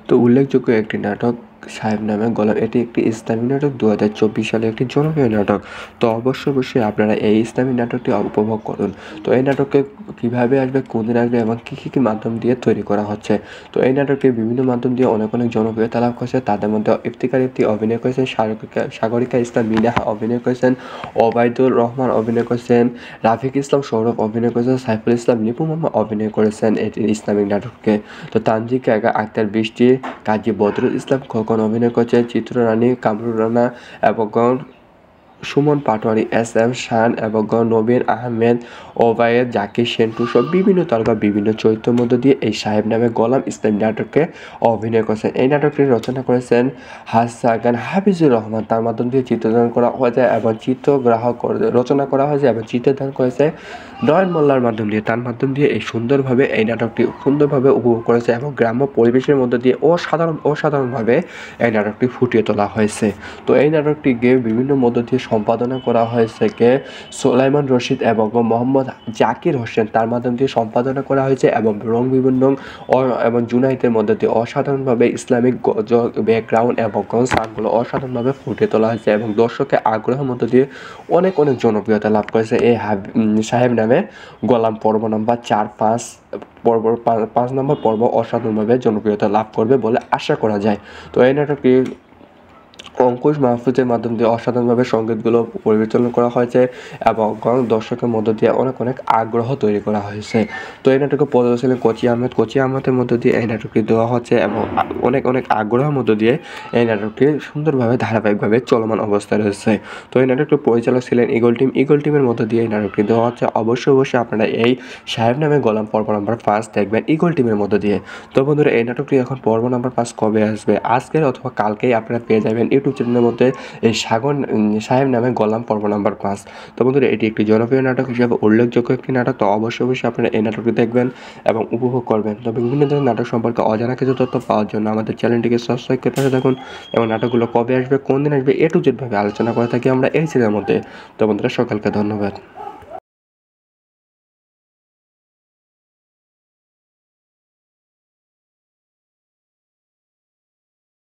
তো উল্লেখযোগ্য একটি নাটক সাহেব নামে গোলাম এটি একটি ইসলামী নাটক 2024 সালে একটি জনপ্রিয় নাটক। তো অবশ্যই আপনারা এই ইসলামী নাটকটি উপভোগ করুন। তো এই নাটককে কীভাবে আসবে, কোন দিন আসবে এবং কী মাধ্যম দিয়ে তৈরি করা হচ্ছে। তো এই নাটকটি বিভিন্ন মাধ্যম দিয়ে অনেক জনপ্রিয়তা লাভ করেছে। তাদের মধ্যে ইফতিকার ইফতি অভিনয় করেছেন, সাগরিকা ইসলাম মিনাহা অভিনয় করেছেন, ওবায়দুর রহমান অভিনয় করেছেন, রাফিক ইসলাম সৌরভ অভিনয় করেছেন, সাইফুল ইসলাম নিপু মামা অভিনয় করেছেন এটি ইসলামিক নাটককে। তো তানজিকা আক্তার বৃষ্টি, কাজী বদরুল ইসলাম খোকন অভিনয় করেছেন, চিত্ররানী কামরুল রানা এবং সুমন পাটোয়ারি, এস এম শান এবং নবীন আহমেদ, ওবায়েদ, জাকির সেন্টু সব বিভিন্ন তারকা বিভিন্ন চরিত্রের মধ্য দিয়ে এই সাহেব নামে গোলাম ইসলামী নাটকে অভিনয় করেছেন। এই নাটকটি রচনা করেছেন হাসান হাফিজুর রহমান। তার মাধ্যম দিয়ে চিত্রদান করা হয়েছে এবং রচনা করা হয়েছে এবং চিত্রদান করেছে নয়ন মোল্লার মাধ্যম দিয়ে। তার মাধ্যম দিয়ে এই নাটকটি সুন্দরভাবে উপভোগ করেছে এবং গ্রাম্য পরিবেশের মধ্য দিয়ে অসাধারণভাবে এই নাটকটি ফুটিয়ে তোলা হয়েছে। তো এই নাটকটিকে বিভিন্ন মধ্য দিয়ে সম্পাদনা করা হয়েছে সোলাইমান রশিদ এবং মোহাম্মদ জাকির হোসেন। তার মাধ্যম দিয়ে সম্পাদনা করা হয়েছে এবং রং বিভিন্ন এবং জুনাইতের মধ্যে দিয়ে অসাধারণভাবে ইসলামিক ব্যাকগ্রাউন্ড এবং সাউন্ডগুলো অসাধারণভাবে ফুটিয়ে তোলা হয়েছে এবং দর্শকের আগ্রহের মধ্য দিয়ে অনেক জনপ্রিয়তা লাভ করেছে এই সাহেব নামে গোলাম। পর্ব নম্বর 5 নম্বর পর্ব অসাধারণভাবে জনপ্রিয়তা লাভ করবে বলে আশা করা যায়। তো এই নাটকটি অঙ্কুশ মাহফুজের মাধ্যম দিয়ে অসাধারণভাবে সংগীতগুলো পরিচালনা করা হয়েছে এবং দর্শকের মধ্য দিয়ে অনেক আগ্রহ তৈরি করা হয়েছে। তো এই নাটকে পরিচালক ছিলেন কোচি আহমেদের মধ্য দিয়ে এই নাটকটি দেওয়া হচ্ছে এবং অনেক আগ্রহের মধ্য দিয়ে এই নাটকটি সুন্দরভাবে ধারাবাহিকভাবে চলমান অবস্থায় রয়েছে। তো এই নাটকটির পরিচালক ছিলেন ইগল টিমের মধ্য দিয়ে এই নাটকটি দেওয়া হচ্ছে। অবশ্যই আপনারা এই সাহেব নামে গোলাম পর্ব নাম্বার 5 দেখবেন ইগল টিমের মধ্য দিয়ে। তো বন্ধুরা, এই নাটকটি এখন পর্ব নাম্বার 5 কবে আসবে? আজকের অথবা কালকেই আপনারা পেয়ে যাবেন ইউটিউব চ্যানেলের মধ্যে এই সাহেব নামে গোলাম পর্ব নাম্বার 5। তো বন্ধুরা, এটি একটি জনপ্রিয় নাটক হিসেবে উল্লেখযোগ্য একটি নাটক। তো অবশ্যই আপনারা এই নাটকটি দেখবেন এবং উপভোগ করবেন। তবে বিভিন্ন ধরনের নাটক সম্পর্কে অজানা কিছু তথ্য পাওয়ার জন্য আমাদের চ্যানেলটিকে সাবস্ক্রাইব করে পাশে থাকুন এবং নাটকগুলো কবে আসবে, কোন দিন আসবে, A to Z ভাবে আলোচনা করে থাকি আমরা এই চ্যানেলের মধ্যে। তো বন্ধুরা, সকলকে ধন্যবাদ।